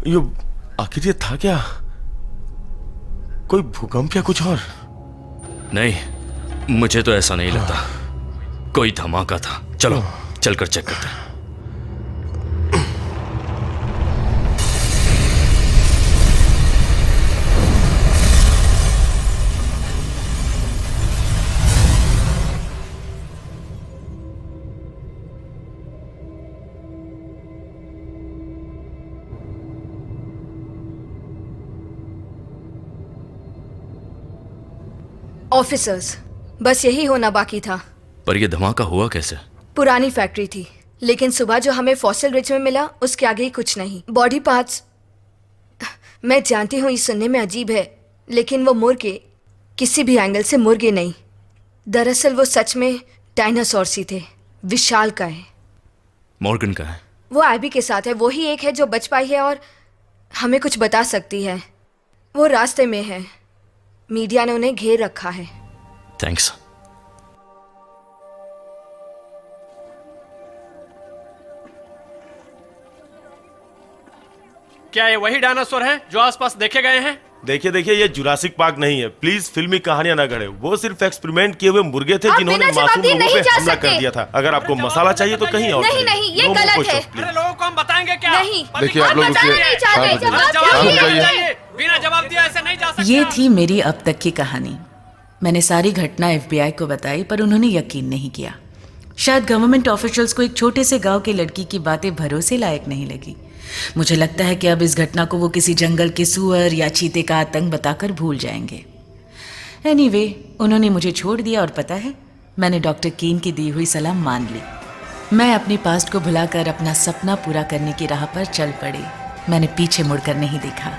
ये आखिर ये था क्या? कोई भूकंप या कुछ और? नहीं, मुझे तो ऐसा नहीं लगता। कोई धमाका था। चलो चलकर चेक करते हैं। ऑफिसर्स, बस यही होना बाकी था। पर यह धमाका हुआ कैसे? पुरानी फैक्ट्री थी, लेकिन सुबह जो हमें फॉसिल रिच में मिला उसके आगे ही कुछ नहीं। बॉडी पार्ट्स, मैं जानती हूँ ये सुनने में अजीब है, लेकिन वो मुर्गे किसी भी एंगल से मुर्गे नहीं। दरअसल वो सच में डायनासोर सी थे, विशालकाय। मॉर्गन का है? वो एबी के साथ है, वो ही एक है जो बच पाई है और हमें कुछ बता सकती है। वो रास्ते में है, मीडिया ने उन्हें घेर रखा है। थैंक्स। क्या ये वही डायनासोर हैं जो आसपास देखे गए हैं? देखिए देखिए, ये जुरासिक पार्क नहीं है। प्लीज फिल्मी कहानियां ना गढ़े। वो सिर्फ एक्सपेरिमेंट किए हुए मुर्गे थे जिन्होंने मासूम लोगों पे हमला कर दिया था। अगर आपको मसाला चाहिए तो कहीं और नहीं नहीं, ये गलत है। अरे लोगों को हम बताएंगे क्या? नहीं, देखिए आप लोग रुकिए। जवाब हो जाइए। चाहिए। बिना जवाब दिया ऐसे नहीं जा सकते। ये थी मेरी अब तक की कहानी। मैंने सारी घटना FBI को बताई, पर उन्होंने यकीन नहीं किया। शायद गवर्नमेंट ऑफिशियल्स को एक छोटे से गांव की लड़की की बातें भरोसे लायक नहीं लगी। मुझे लगता है कि अब इस घटना को वो किसी जंगल के सुअर या चीते का आतंक बताकर भूल जाएंगे। एनीवे, उन्होंने मुझे छोड़ दिया और पता है, मैंने डॉक्टर कीन की दी हुई सलाह मान ली। मैं अपने पास्ट को भुलाकर अपना सपना पूरा करने की राह पर चल पड़ी। मैंने पीछे मुड़कर नहीं देखा।